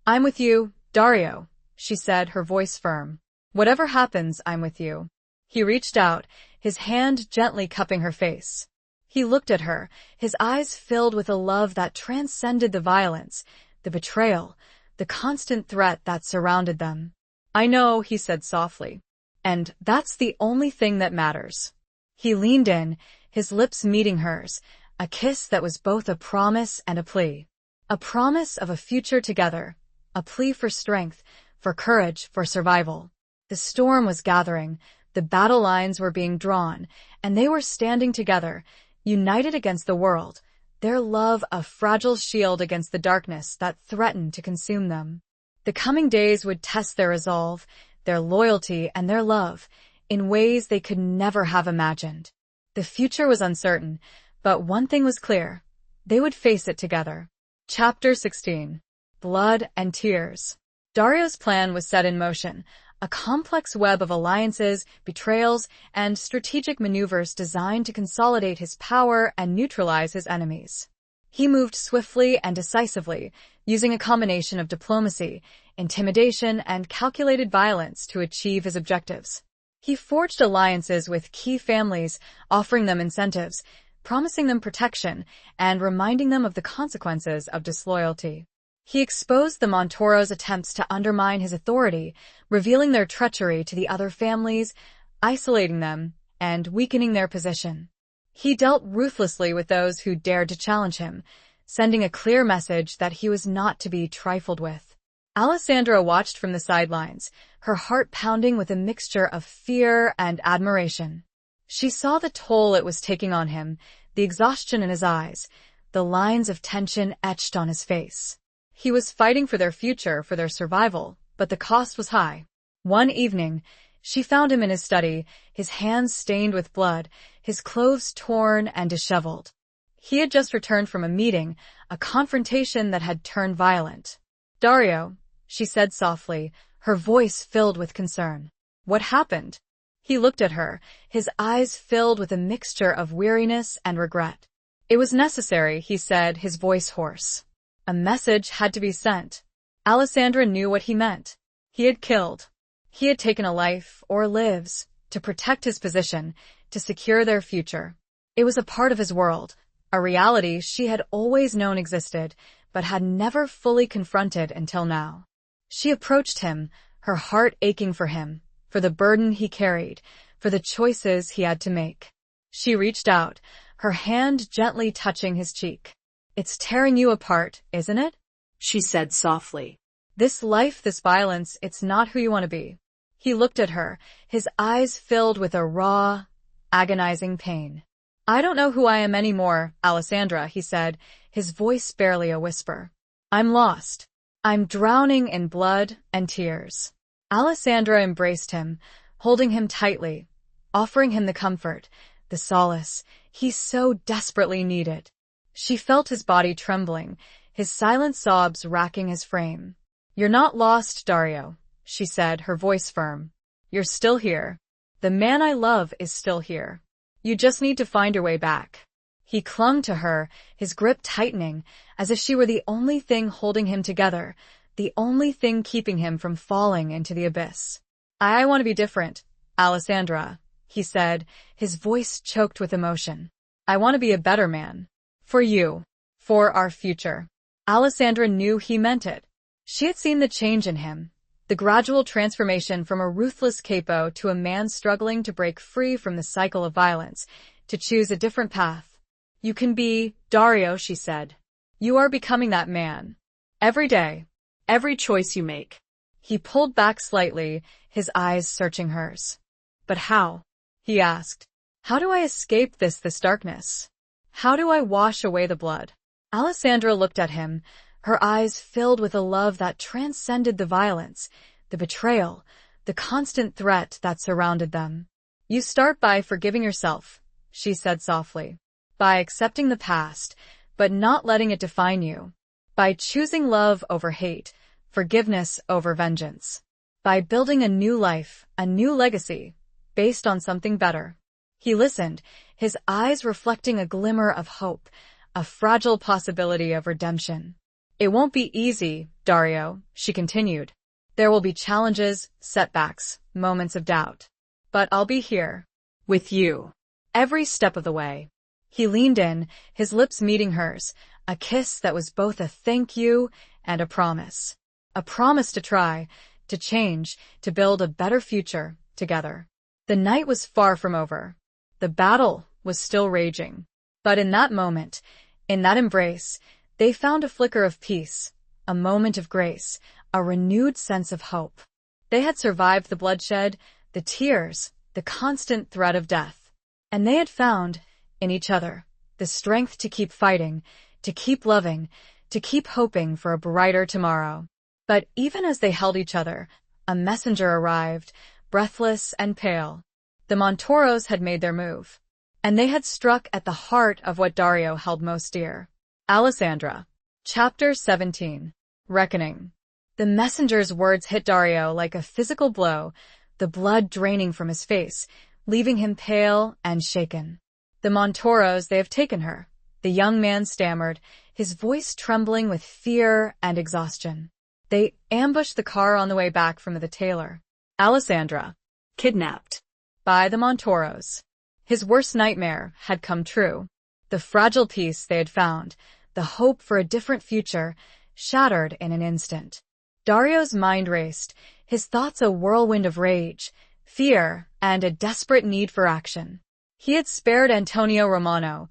"I'm with you, Dario," she said, her voice firm. "Whatever happens, I'm with you." He reached out, his hand gently cupping her face. He looked at her, his eyes filled with a love that transcended the violence, the betrayal, the constant threat that surrounded them. "I know," he said softly. "And that's the only thing that matters." He leaned in, his lips meeting hers, a kiss that was both a promise and a plea. A promise of a future together, a plea for strength, for courage, for survival. The storm was gathering, the battle lines were being drawn, and they were standing together, united against the world, their love a fragile shield against the darkness that threatened to consume them. The coming days would test their resolve, their loyalty, and their love, in ways they could never have imagined. The future was uncertain, but one thing was clear. They would face it together. Chapter 16. Blood and Tears. Dario's plan was set in motion, a complex web of alliances, betrayals, and strategic maneuvers designed to consolidate his power and neutralize his enemies. He moved swiftly and decisively, using a combination of diplomacy, intimidation, and calculated violence to achieve his objectives. He forged alliances with key families, offering them incentives, promising them protection, and reminding them of the consequences of disloyalty. He exposed the Montoros' attempts to undermine his authority, revealing their treachery to the other families, isolating them, and weakening their position. He dealt ruthlessly with those who dared to challenge him, sending a clear message that he was not to be trifled with. Alessandra watched from the sidelines, her heart pounding with a mixture of fear and admiration. She saw the toll it was taking on him, the exhaustion in his eyes, the lines of tension etched on his face. He was fighting for their future, for their survival, but the cost was high. One evening, she found him in his study, his hands stained with blood, his clothes torn and disheveled. He had just returned from a meeting, a confrontation that had turned violent. "Dario," she said softly, her voice filled with concern. "What happened?" He looked at her, his eyes filled with a mixture of weariness and regret. "It was necessary," he said, his voice hoarse. A message had to be sent. Alessandra knew what he meant. He had killed. He had taken a life, or lives, to protect his position, to secure their future. It was a part of his world, a reality she had always known existed, but had never fully confronted until now. She approached him, her heart aching for him, for the burden he carried, for the choices he had to make. She reached out, her hand gently touching his cheek. "It's tearing you apart, isn't it?" she said softly. "This life, this violence, it's not who you want to be." He looked at her, his eyes filled with a raw, agonizing pain. "I don't know who I am anymore, Alessandra," he said, his voice barely a whisper. I'm lost. I'm drowning in blood and tears. Alessandra embraced him, holding him tightly, offering him the comfort, the solace he so desperately needed. She felt his body trembling, his silent sobs racking his frame. "You're not lost, Dario," she said, her voice firm. "You're still here. The man I love is still here. You just need to find your way back." He clung to her, his grip tightening, as if she were the only thing holding him together, the only thing keeping him from falling into the abyss. "I want to be different, Alessandra," he said, his voice choked with emotion. "I want to be a better man. For you. For our future." Alessandra knew he meant it. She had seen the change in him, the gradual transformation from a ruthless capo to a man struggling to break free from the cycle of violence, to choose a different path. "You can be Dario," she said. "You are becoming that man. Every day. Every choice you make." He pulled back slightly, his eyes searching hers. "But how?" he asked. "How do I escape this darkness? How do I wash away the blood?" Alessandra looked at him, her eyes filled with a love that transcended the violence, the betrayal, the constant threat that surrounded them. "You start by forgiving yourself," she said softly. "By accepting the past, but not letting it define you. By choosing love over hate, forgiveness over vengeance. By building a new life, a new legacy, based on something better." He listened, his eyes reflecting a glimmer of hope, a fragile possibility of redemption. "It won't be easy, Dario," she continued. "There will be challenges, setbacks, moments of doubt. But I'll be here. With you. Every step of the way." He leaned in, his lips meeting hers, a kiss that was both a thank you and a promise. A promise to try, to change, to build a better future together. The night was far from over. The battle was still raging. But in that moment, in that embrace, they found a flicker of peace, a moment of grace, a renewed sense of hope. They had survived the bloodshed, the tears, the constant threat of death. And they had found, in each other, the strength to keep fighting, to keep loving, to keep hoping for a brighter tomorrow. But even as they held each other, a messenger arrived, breathless and pale. The Montoros had made their move, and they had struck at the heart of what Dario held most dear. Alessandra. Chapter 17. Reckoning. The messenger's words hit Dario like a physical blow, the blood draining from his face, leaving him pale and shaken. "The Montoros, they have taken her," the young man stammered, his voice trembling with fear and exhaustion. "They ambushed the car on the way back from the tailor." Alessandra. Kidnapped. By the Montoros. His worst nightmare had come true. The fragile peace they had found, the hope for a different future, shattered in an instant. Dario's mind raced, his thoughts a whirlwind of rage, fear, and a desperate need for action. He had spared Antonio Romano,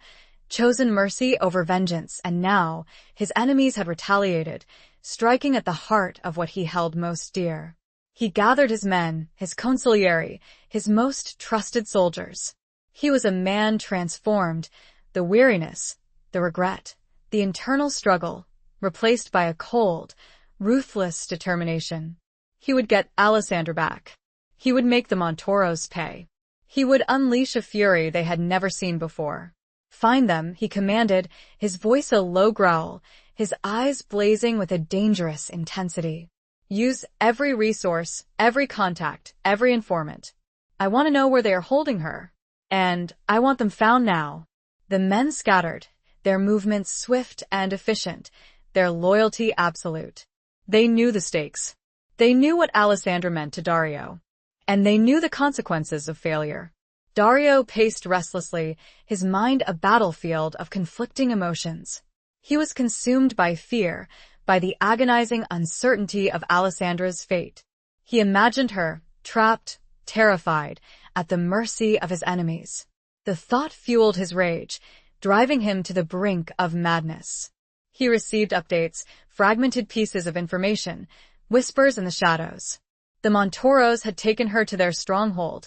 chosen mercy over vengeance, and now his enemies had retaliated, striking at the heart of what he held most dear. He gathered his men, his consiglieri, his most trusted soldiers. He was a man transformed, the weariness, the regret, the internal struggle, replaced by a cold, ruthless determination. He would get Alessandra back. He would make the Montoros pay. He would unleash a fury they had never seen before. "Find them," he commanded, his voice a low growl, his eyes blazing with a dangerous intensity. "Use every resource, every contact, every informant. I want to know where they are holding her. And I want them found now." The men scattered, their movements swift and efficient, their loyalty absolute. They knew the stakes. They knew what Alessandra meant to Dario. And they knew the consequences of failure. Dario paced restlessly, his mind a battlefield of conflicting emotions. He was consumed by fear, by the agonizing uncertainty of Alessandra's fate. He imagined her, trapped, terrified, at the mercy of his enemies. The thought fueled his rage, driving him to the brink of madness. He received updates, fragmented pieces of information, whispers in the shadows. The Montoros had taken her to their stronghold,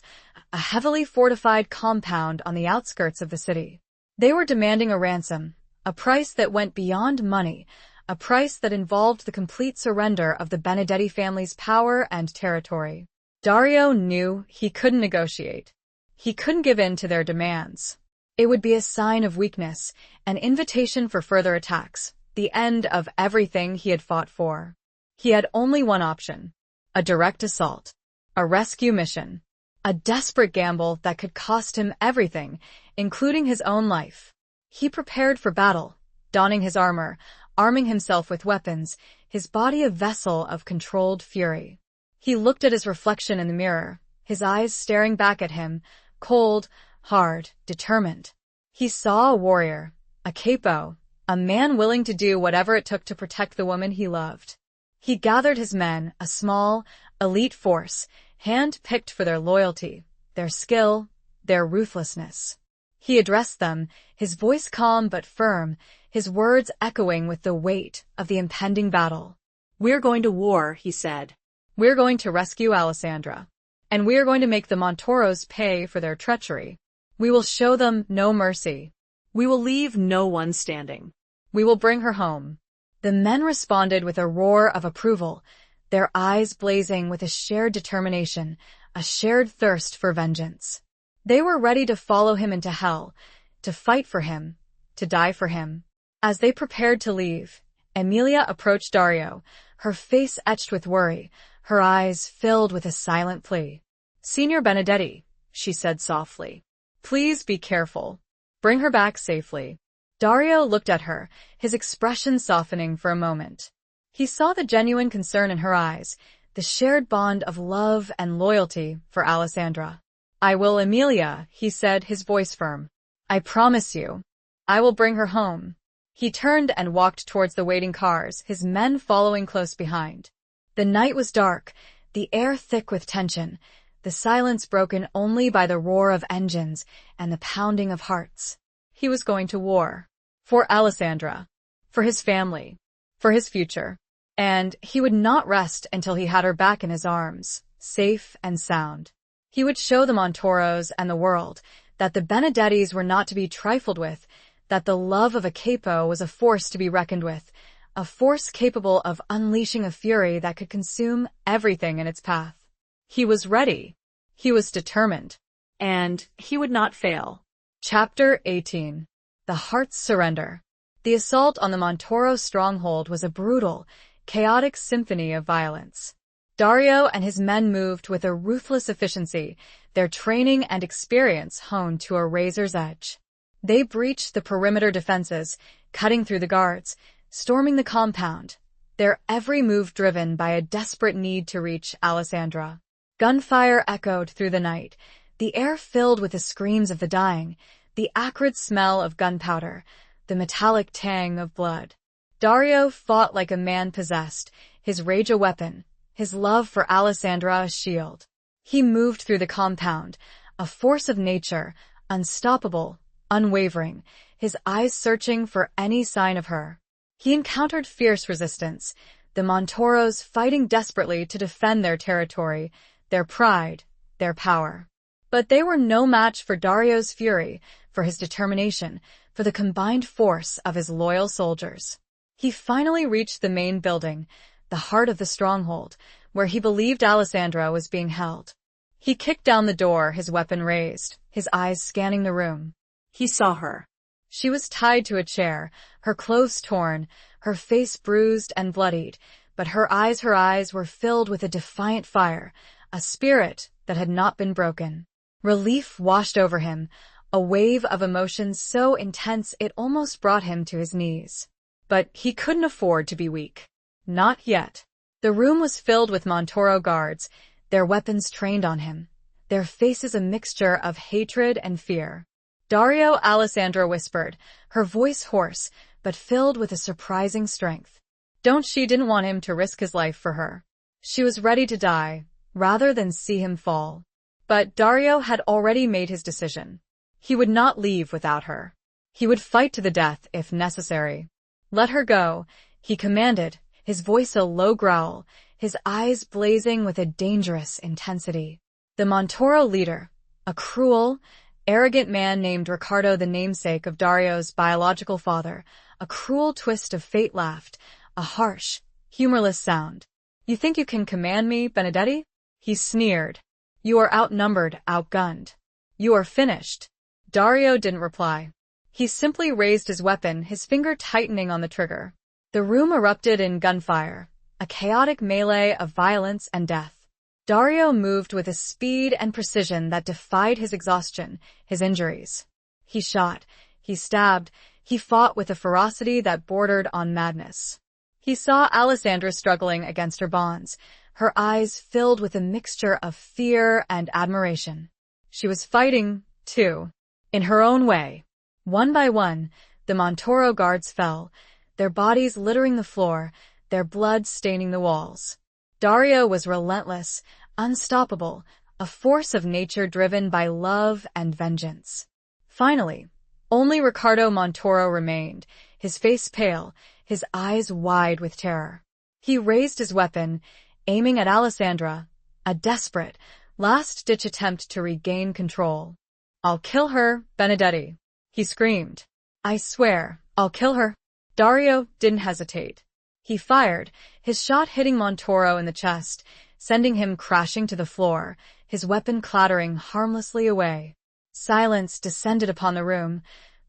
a heavily fortified compound on the outskirts of the city. They were demanding a ransom, a price that went beyond money, a price that involved the complete surrender of the Benedetti family's power and territory. Dario knew he couldn't negotiate. He couldn't give in to their demands. It would be a sign of weakness, an invitation for further attacks, the end of everything he had fought for. He had only one option: a direct assault, a rescue mission, a desperate gamble that could cost him everything, including his own life. He prepared for battle, donning his armor, arming himself with weapons, his body a vessel of controlled fury. He looked at his reflection in the mirror, his eyes staring back at him, cold, hard, determined. He saw a warrior, a capo, a man willing to do whatever it took to protect the woman he loved. He gathered his men, a small, elite force, hand-picked for their loyalty, their skill, their ruthlessness. He addressed them, his voice calm but firm, his words echoing with the weight of the impending battle. "We're going to war," he said. "We're going to rescue Alessandra. And we are going to make the Montoros pay for their treachery. We will show them no mercy. We will leave no one standing. We will bring her home." The men responded with a roar of approval, their eyes blazing with a shared determination, a shared thirst for vengeance. They were ready to follow him into hell, to fight for him, to die for him. As they prepared to leave, Emilia approached Dario, her face etched with worry, her eyes filled with a silent plea. "Signor Benedetti," she said softly, "please be careful. Bring her back safely." Dario looked at her, his expression softening for a moment. He saw the genuine concern in her eyes, the shared bond of love and loyalty for Alessandra. "I will, Emilia," he said, his voice firm. "I promise you. I will bring her home." He turned and walked towards the waiting cars, his men following close behind. The night was dark, the air thick with tension, the silence broken only by the roar of engines and the pounding of hearts. He was going to war. For Alessandra. For his family. For his future. And he would not rest until he had her back in his arms, safe and sound. He would show the Montoros and the world that the Benedettis were not to be trifled with, that the love of a capo was a force to be reckoned with, a force capable of unleashing a fury that could consume everything in its path. He was ready. He was determined. And he would not fail. Chapter 18. The Heart's Surrender. The assault on the Montoro stronghold was a brutal, chaotic symphony of violence. Dario and his men moved with a ruthless efficiency, their training and experience honed to a razor's edge. They breached the perimeter defenses, cutting through the guards, storming the compound, their every move driven by a desperate need to reach Alessandra. Gunfire echoed through the night, the air filled with the screams of the dying, the acrid smell of gunpowder, the metallic tang of blood. Dario fought like a man possessed, his rage a weapon, his love for Alessandra a shield. He moved through the compound, a force of nature, unstoppable, unwavering, his eyes searching for any sign of her. He encountered fierce resistance, the Montoros fighting desperately to defend their territory, their pride, their power. But they were no match for Dario's fury, for his determination, for the combined force of his loyal soldiers. He finally reached the main building, the heart of the stronghold, where he believed Alessandra was being held. He kicked down the door, his weapon raised, his eyes scanning the room. He saw her. She was tied to a chair, her clothes torn, her face bruised and bloodied, but her eyes were filled with a defiant fire, a spirit that had not been broken. Relief washed over him, a wave of emotion so intense it almost brought him to his knees. But he couldn't afford to be weak. Not yet. The room was filled with Montoro guards, their weapons trained on him, their faces a mixture of hatred and fear. "Dario," Alessandra whispered, her voice hoarse, but filled with a surprising strength. She didn't want him to risk his life for her. She was ready to die, rather than see him fall. But Dario had already made his decision. He would not leave without her. He would fight to the death if necessary. "Let her go," he commanded, his voice a low growl, his eyes blazing with a dangerous intensity. The Montoro leader, a cruel, arrogant man named Riccardo, the namesake of Dario's biological father, a cruel twist of fate, laughed, a harsh, humorless sound. "You think you can command me, Benedetti?" He sneered. "You are outnumbered, outgunned. You are finished." Dario didn't reply. He simply raised his weapon, his finger tightening on the trigger. The room erupted in gunfire, a chaotic melee of violence and death. Dario moved with a speed and precision that defied his exhaustion, his injuries. He shot, he stabbed, he fought with a ferocity that bordered on madness. He saw Alessandra struggling against her bonds, her eyes filled with a mixture of fear and admiration. She was fighting, too, in her own way. One by one, the Montoro guards fell, their bodies littering the floor, their blood staining the walls. Dario was relentless, unstoppable, a force of nature driven by love and vengeance. Finally, only Ricardo Montoro remained, his face pale, his eyes wide with terror. He raised his weapon, aiming at Alessandra, a desperate, last-ditch attempt to regain control. "I'll kill her, Benedetti," he screamed. "I swear, I'll kill her." Dario didn't hesitate. He fired, his shot hitting Montoro in the chest, sending him crashing to the floor, his weapon clattering harmlessly away. Silence descended upon the room,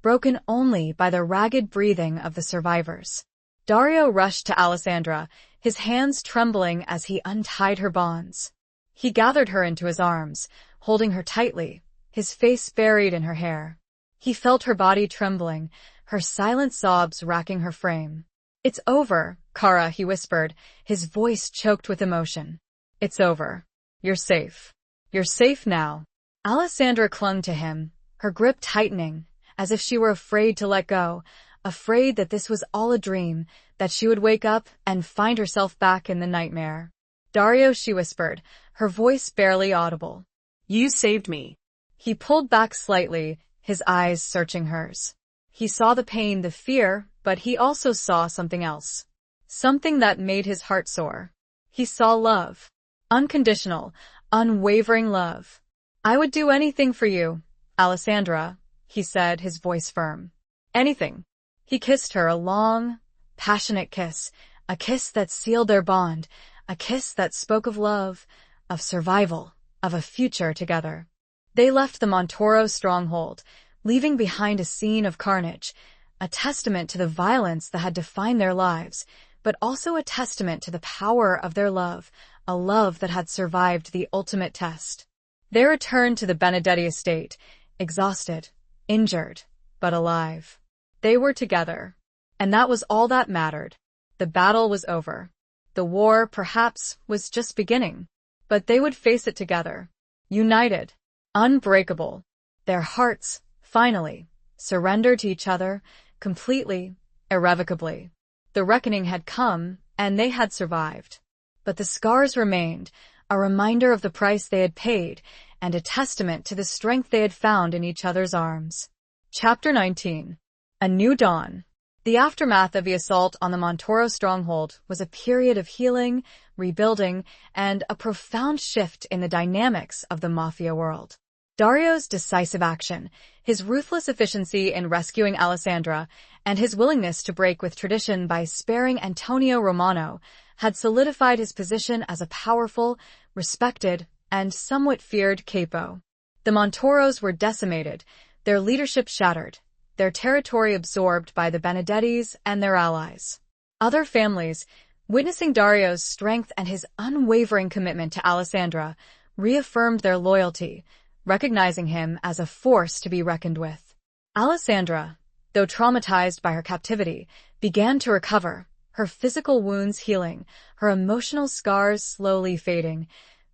broken only by the ragged breathing of the survivors. Dario rushed to Alessandra, his hands trembling as he untied her bonds. He gathered her into his arms, holding her tightly, his face buried in her hair. He felt her body trembling, her silent sobs racking her frame. "It's over, Cara," he whispered, his voice choked with emotion. "It's over. You're safe. You're safe now." Alessandra clung to him, her grip tightening, as if she were afraid to let go, afraid that this was all a dream, that she would wake up and find herself back in the nightmare. "Dario," she whispered, her voice barely audible. "You saved me." He pulled back slightly, his eyes searching hers. He saw the pain, the fear, but he also saw something else. Something that made his heart soar. He saw love. Unconditional, unwavering love. "I would do anything for you, Alessandra," he said, his voice firm. "Anything." He kissed her, a long, passionate kiss, a kiss that sealed their bond, a kiss that spoke of love, of survival, of a future together. They left the Montoro stronghold, leaving behind a scene of carnage, a testament to the violence that had defined their lives, but also a testament to the power of their love, a love that had survived the ultimate test. They returned to the Benedetti estate, exhausted, injured, but alive. They were together, and that was all that mattered. The battle was over. The war, perhaps, was just beginning, but they would face it together, united, unbreakable. Their hearts, finally, surrendered to each other, completely, irrevocably. The reckoning had come, and they had survived. But the scars remained, a reminder of the price they had paid, and a testament to the strength they had found in each other's arms. Chapter 19. A New Dawn. The aftermath of the assault on the Montoro stronghold was a period of healing, rebuilding, and a profound shift in the dynamics of the mafia world. Dario's decisive action, his ruthless efficiency in rescuing Alessandra, and his willingness to break with tradition by sparing Antonio Romano had solidified his position as a powerful, respected, and somewhat feared capo. The Montoros were decimated, their leadership shattered, their territory absorbed by the Benedettis and their allies. Other families, witnessing Dario's strength and his unwavering commitment to Alessandra, reaffirmed their loyalty, recognizing him as a force to be reckoned with. Alessandra, though traumatized by her captivity, began to recover, her physical wounds healing, her emotional scars slowly fading,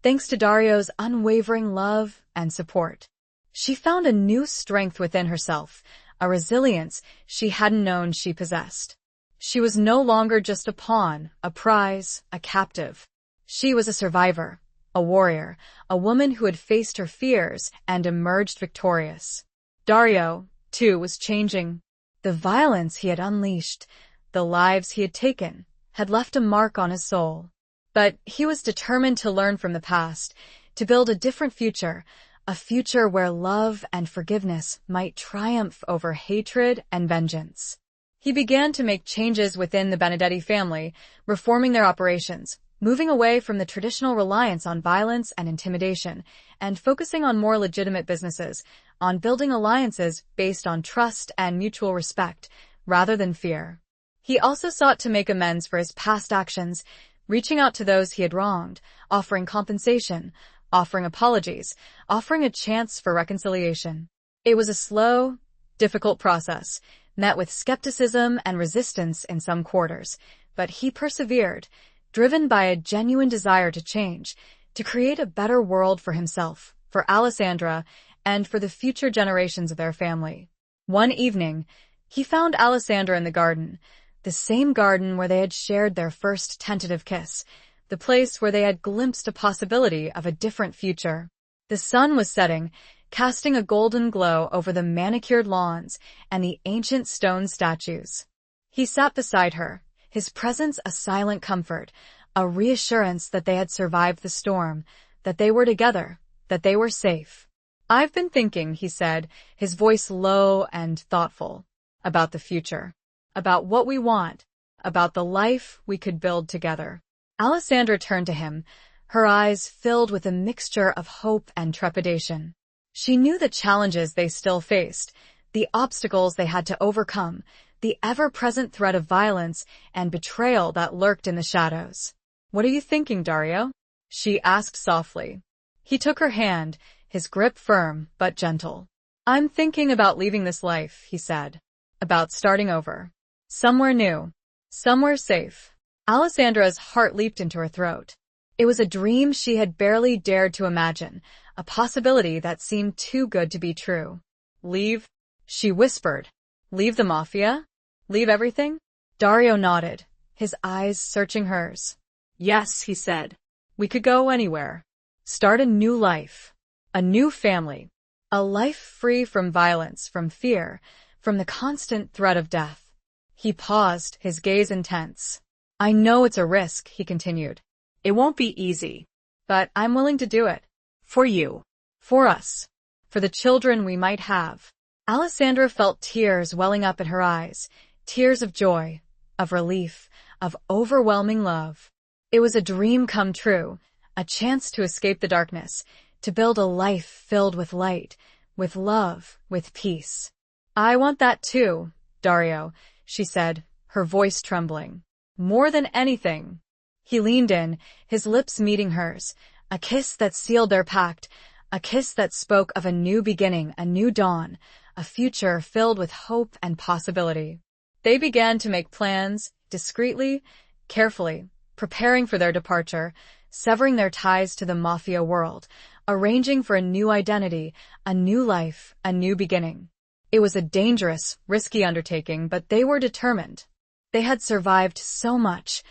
thanks to Dario's unwavering love and support. She found a new strength within herself, a resilience she hadn't known she possessed. She was no longer just a pawn, a prize, a captive. She was a survivor, a warrior, a woman who had faced her fears and emerged victorious. Dario, too, was changing. The violence he had unleashed, the lives he had taken, had left a mark on his soul. But he was determined to learn from the past, to build a different future, a future where love and forgiveness might triumph over hatred and vengeance. He began to make changes within the Benedetti family, reforming their operations, moving away from the traditional reliance on violence and intimidation, and focusing on more legitimate businesses, on building alliances based on trust and mutual respect, rather than fear. He also sought to make amends for his past actions, reaching out to those he had wronged, offering compensation, offering apologies, offering a chance for reconciliation. It was a slow, difficult process, met with skepticism and resistance in some quarters, but he persevered, driven by a genuine desire to change, to create a better world for himself, for Alessandra, and for the future generations of their family. One evening, he found Alessandra in the garden, the same garden where they had shared their first tentative kiss, the place where they had glimpsed a possibility of a different future. The sun was setting, casting a golden glow over the manicured lawns and the ancient stone statues. He sat beside her, his presence a silent comfort, a reassurance that they had survived the storm, that they were together, that they were safe. "I've been thinking," he said, his voice low and thoughtful, "about the future, about what we want, about the life we could build together." Alessandra turned to him, her eyes filled with a mixture of hope and trepidation. She knew the challenges they still faced, the obstacles they had to overcome, the ever-present threat of violence and betrayal that lurked in the shadows. "What are you thinking, Dario?" she asked softly. He took her hand, his grip firm but gentle. "I'm thinking about leaving this life," he said. "About starting over. Somewhere new. Somewhere safe." Alessandra's heart leaped into her throat. It was a dream she had barely dared to imagine, a possibility that seemed too good to be true. "Leave?" she whispered. "Leave the Mafia? Leave everything?" Dario nodded, his eyes searching hers. "Yes," he said. "We could go anywhere. Start a new life. A new family. A life free from violence, from fear, from the constant threat of death." He paused, his gaze intense. "I know it's a risk," he continued. "It won't be easy. But I'm willing to do it. For you. For us. For the children we might have." Alessandra felt tears welling up in her eyes, tears of joy, of relief, of overwhelming love. It was a dream come true, a chance to escape the darkness, to build a life filled with light, with love, with peace. "I want that too, Dario," she said, her voice trembling. "More than anything." He leaned in, his lips meeting hers, a kiss that sealed their pact, a kiss that spoke of a new beginning, a new dawn, a future filled with hope and possibility. They began to make plans, discreetly, carefully, preparing for their departure, severing their ties to the mafia world, arranging for a new identity, a new life, a new beginning. It was a dangerous, risky undertaking, but they were determined. They had survived so much,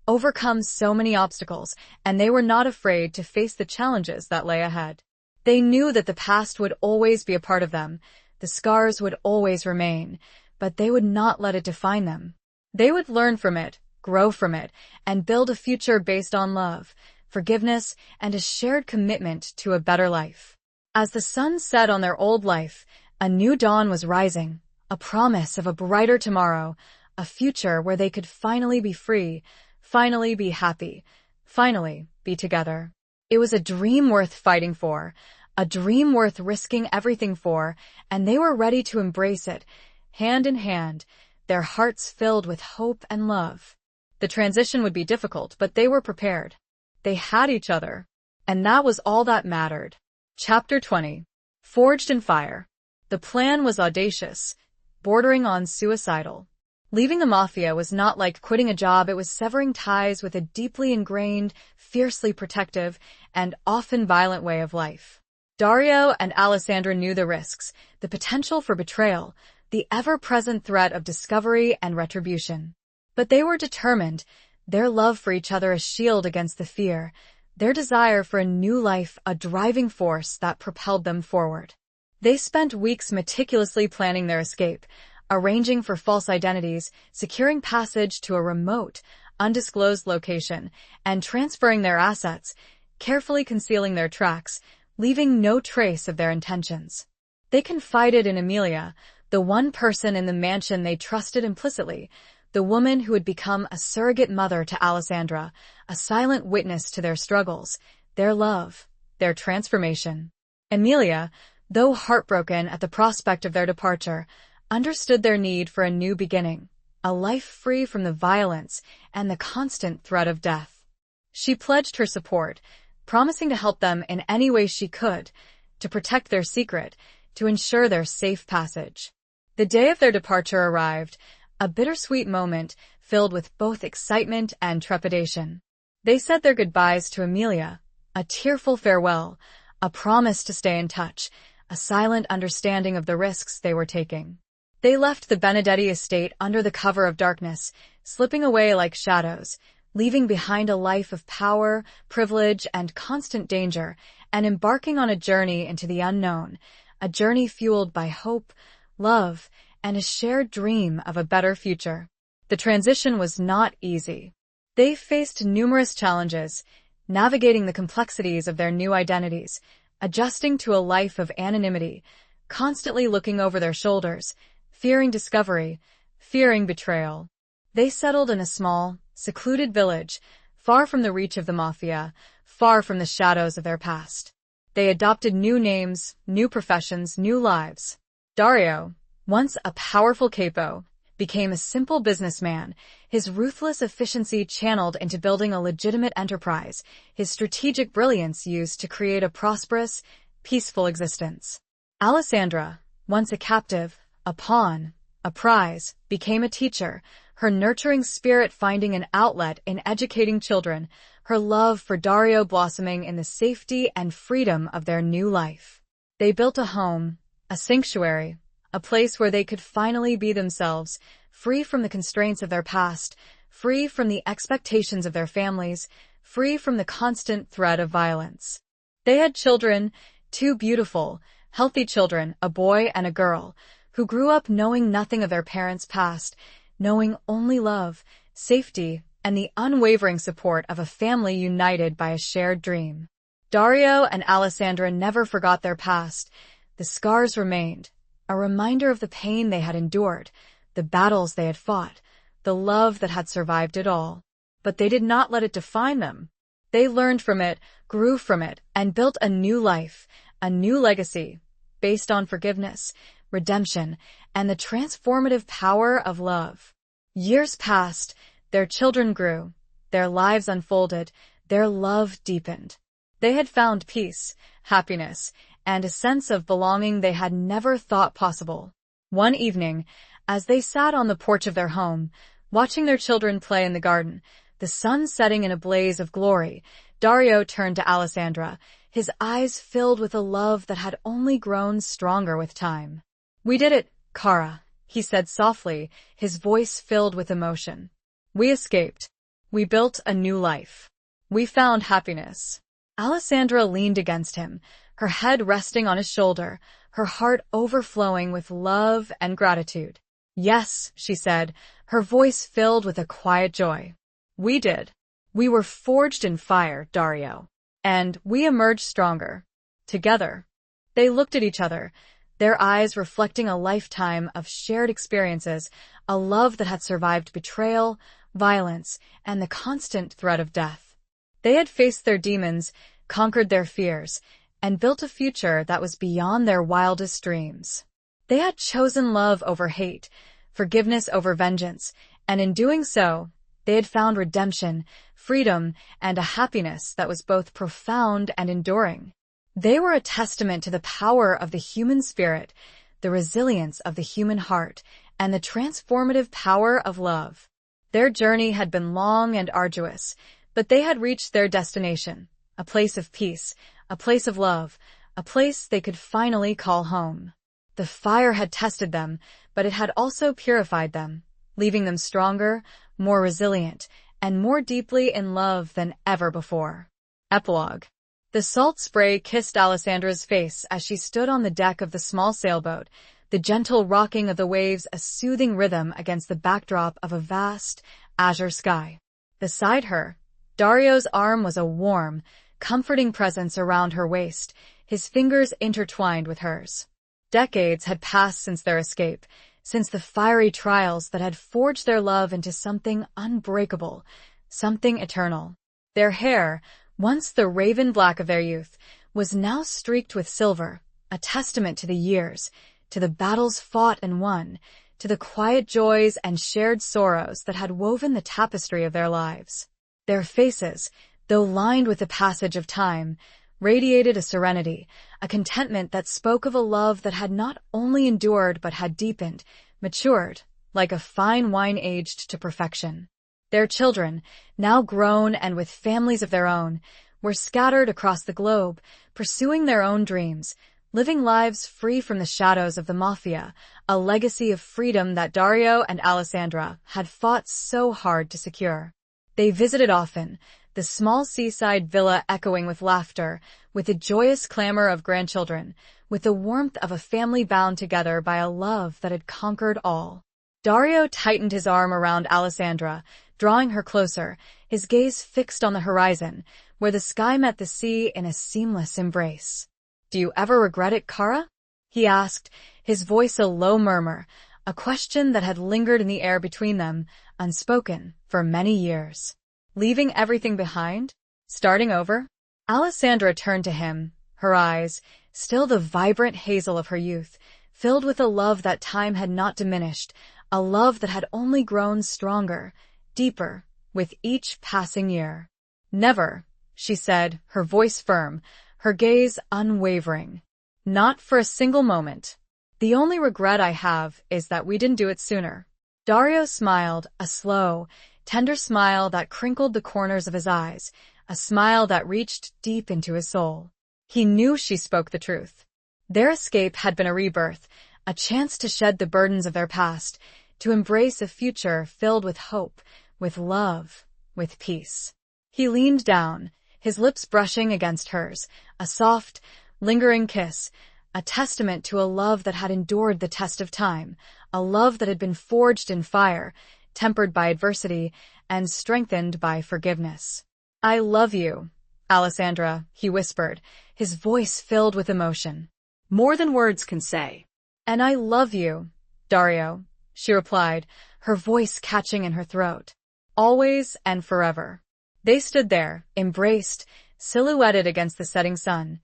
overcome so many obstacles, and they were not afraid to face the challenges that lay ahead. They knew that the past would always be a part of them, the scars would always remain, but they would not let it define them. They would learn from it, grow from it, and build a future based on love, forgiveness, and a shared commitment to a better life. As the sun set on their old life, a new dawn was rising, a promise of a brighter tomorrow, a future where they could finally be free, finally be happy, finally be together. It was a dream worth fighting for, a dream worth risking everything for, and they were ready to embrace it, hand in hand, their hearts filled with hope and love. The transition would be difficult, but they were prepared. They had each other, and that was all that mattered. Chapter 20. Forged in Fire. The plan was audacious, bordering on suicidal. Leaving the Mafia was not like quitting a job, it was severing ties with a deeply ingrained, fiercely protective, and often violent way of life. Dario and Alessandra knew the risks, the potential for betrayal, the ever-present threat of discovery and retribution. But they were determined, their love for each other a shield against the fear, their desire for a new life a driving force that propelled them forward. They spent weeks meticulously planning their escape, arranging for false identities, securing passage to a remote, undisclosed location, and transferring their assets, carefully concealing their tracks, leaving no trace of their intentions. They confided in Emilia, The one person in the mansion they trusted implicitly, the woman who had become a surrogate mother to Alessandra, a silent witness to their struggles, their love, their transformation. Emilia, though heartbroken at the prospect of their departure, understood their need for a new beginning, a life free from the violence and the constant threat of death. She pledged her support, promising to help them in any way she could, to protect their secret, to ensure their safe passage. The day of their departure arrived, a bittersweet moment filled with both excitement and trepidation. They said their goodbyes to Emilia, a tearful farewell, a promise to stay in touch, a silent understanding of the risks they were taking. They left the Benedetti estate under the cover of darkness, slipping away like shadows, leaving behind a life of power, privilege, and constant danger, and embarking on a journey into the unknown, a journey fueled by hope, love, and a shared dream of a better future. The transition was not easy. They faced numerous challenges, navigating the complexities of their new identities, adjusting to a life of anonymity, constantly looking over their shoulders, fearing discovery, fearing betrayal. They settled in a small, secluded village, far from the reach of the mafia, far from the shadows of their past. They adopted new names, new professions, new lives. Dario, once a powerful capo, became a simple businessman, his ruthless efficiency channeled into building a legitimate enterprise, his strategic brilliance used to create a prosperous, peaceful existence. Alessandra, once a captive, a pawn, a prize, became a teacher, her nurturing spirit finding an outlet in educating children, her love for Dario blossoming in the safety and freedom of their new life. They built a home, a sanctuary, a place where they could finally be themselves, free from the constraints of their past, free from the expectations of their families, free from the constant threat of violence. They had children, two beautiful, healthy children, a boy and a girl, who grew up knowing nothing of their parents' past, knowing only love, safety, and the unwavering support of a family united by a shared dream. Dario and Alessandra never forgot their past. The scars remained, a reminder of the pain they had endured, the battles they had fought, the love that had survived it all. But they did not let it define them. They learned from it, grew from it, and built a new life, a new legacy, based on forgiveness, redemption, and the transformative power of love. Years passed, their children grew, their lives unfolded, their love deepened. They had found peace, happiness, and a sense of belonging they had never thought possible. One evening, as they sat on the porch of their home, watching their children play in the garden, the sun setting in a blaze of glory, Dario turned to Alessandra, his eyes filled with a love that had only grown stronger with time. "We did it, Cara," he said softly, his voice filled with emotion. "We escaped. We built a new life. We found happiness." Alessandra leaned against him, her head resting on his shoulder, her heart overflowing with love and gratitude. "Yes," she said, her voice filled with a quiet joy. "We did. We were forged in fire, Dario. And we emerged stronger. Together." They looked at each other, their eyes reflecting a lifetime of shared experiences, a love that had survived betrayal, violence, and the constant threat of death. They had faced their demons, conquered their fears, and built a future that was beyond their wildest dreams. They had chosen love over hate, forgiveness over vengeance, and in doing so, they had found redemption, freedom, and a happiness that was both profound and enduring. They were a testament to the power of the human spirit, the resilience of the human heart, and the transformative power of love. Their journey had been long and arduous, but they had reached their destination, a place of peace, a place of love, a place they could finally call home. The fire had tested them, but it had also purified them, leaving them stronger, more resilient, and more deeply in love than ever before. Epilogue. The salt spray kissed Alessandra's face as she stood on the deck of the small sailboat, the gentle rocking of the waves a soothing rhythm against the backdrop of a vast, azure sky. Beside her, Dario's arm was a warm, comforting presence around her waist, his fingers intertwined with hers. Decades had passed since their escape, since the fiery trials that had forged their love into something unbreakable, something eternal. Their hair, once the raven black of their youth, was now streaked with silver, a testament to the years, to the battles fought and won, to the quiet joys and shared sorrows that had woven the tapestry of their lives. Their faces, though lined with the passage of time, radiated a serenity, a contentment that spoke of a love that had not only endured but had deepened, matured, like a fine wine aged to perfection. Their children, now grown and with families of their own, were scattered across the globe, pursuing their own dreams, living lives free from the shadows of the mafia, a legacy of freedom that Dario and Alessandra had fought so hard to secure. They visited often, the small seaside villa echoing with laughter, with the joyous clamor of grandchildren, with the warmth of a family bound together by a love that had conquered all. Dario tightened his arm around Alessandra, drawing her closer, his gaze fixed on the horizon, where the sky met the sea in a seamless embrace. "Do you ever regret it, Kara?" he asked, his voice a low murmur, a question that had lingered in the air between them, unspoken, for many years. Leaving everything behind? Starting over? Alessandra turned to him, her eyes, still the vibrant hazel of her youth, filled with a love that time had not diminished, a love that had only grown stronger, deeper, with each passing year. "Never," she said, her voice firm, her gaze unwavering. "Not for a single moment. The only regret I have is that we didn't do it sooner." Dario smiled, a slow, tender smile that crinkled the corners of his eyes, a smile that reached deep into his soul. He knew she spoke the truth. Their escape had been a rebirth, a chance to shed the burdens of their past, to embrace a future filled with hope, with love, with peace. He leaned down, his lips brushing against hers, a soft, lingering kiss, a testament to a love that had endured the test of time, a love that had been forged in fire, tempered by adversity, and strengthened by forgiveness. "I love you, Alessandra," he whispered, his voice filled with emotion. "More than words can say." "And I love you, Dario," she replied, her voice catching in her throat. "Always and forever." They stood there, embraced, silhouetted against the setting sun.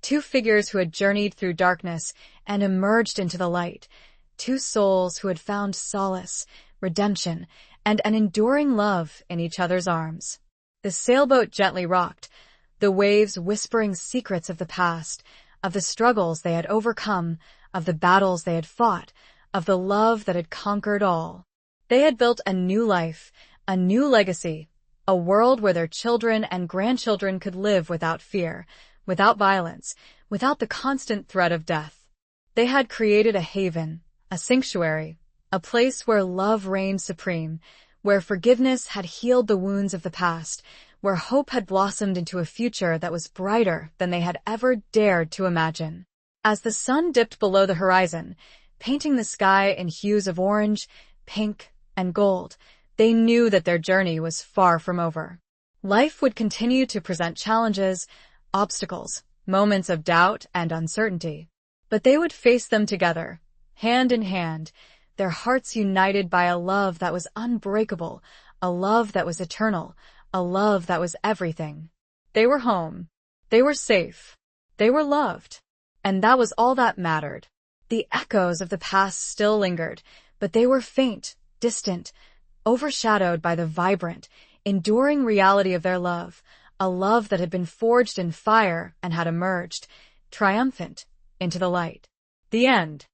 Two figures who had journeyed through darkness and emerged into the light. Two souls who had found solace, redemption, and an enduring love in each other's arms. The sailboat gently rocked, the waves whispering secrets of the past, of the struggles they had overcome, of the battles they had fought, of the love that had conquered all. They had built a new life, a new legacy, a world where their children and grandchildren could live without fear, without violence, without the constant threat of death. They had created a haven, a sanctuary, a place where love reigned supreme, where forgiveness had healed the wounds of the past, where hope had blossomed into a future that was brighter than they had ever dared to imagine. As the sun dipped below the horizon, painting the sky in hues of orange, pink, and gold, they knew that their journey was far from over. Life would continue to present challenges, obstacles, moments of doubt and uncertainty. But they would face them together, hand in hand, their hearts united by a love that was unbreakable, a love that was eternal, a love that was everything. They were home. They were safe. They were loved. And that was all that mattered. The echoes of the past still lingered, but they were faint, distant, overshadowed by the vibrant, enduring reality of their love, a love that had been forged in fire and had emerged, triumphant, into the light. The end.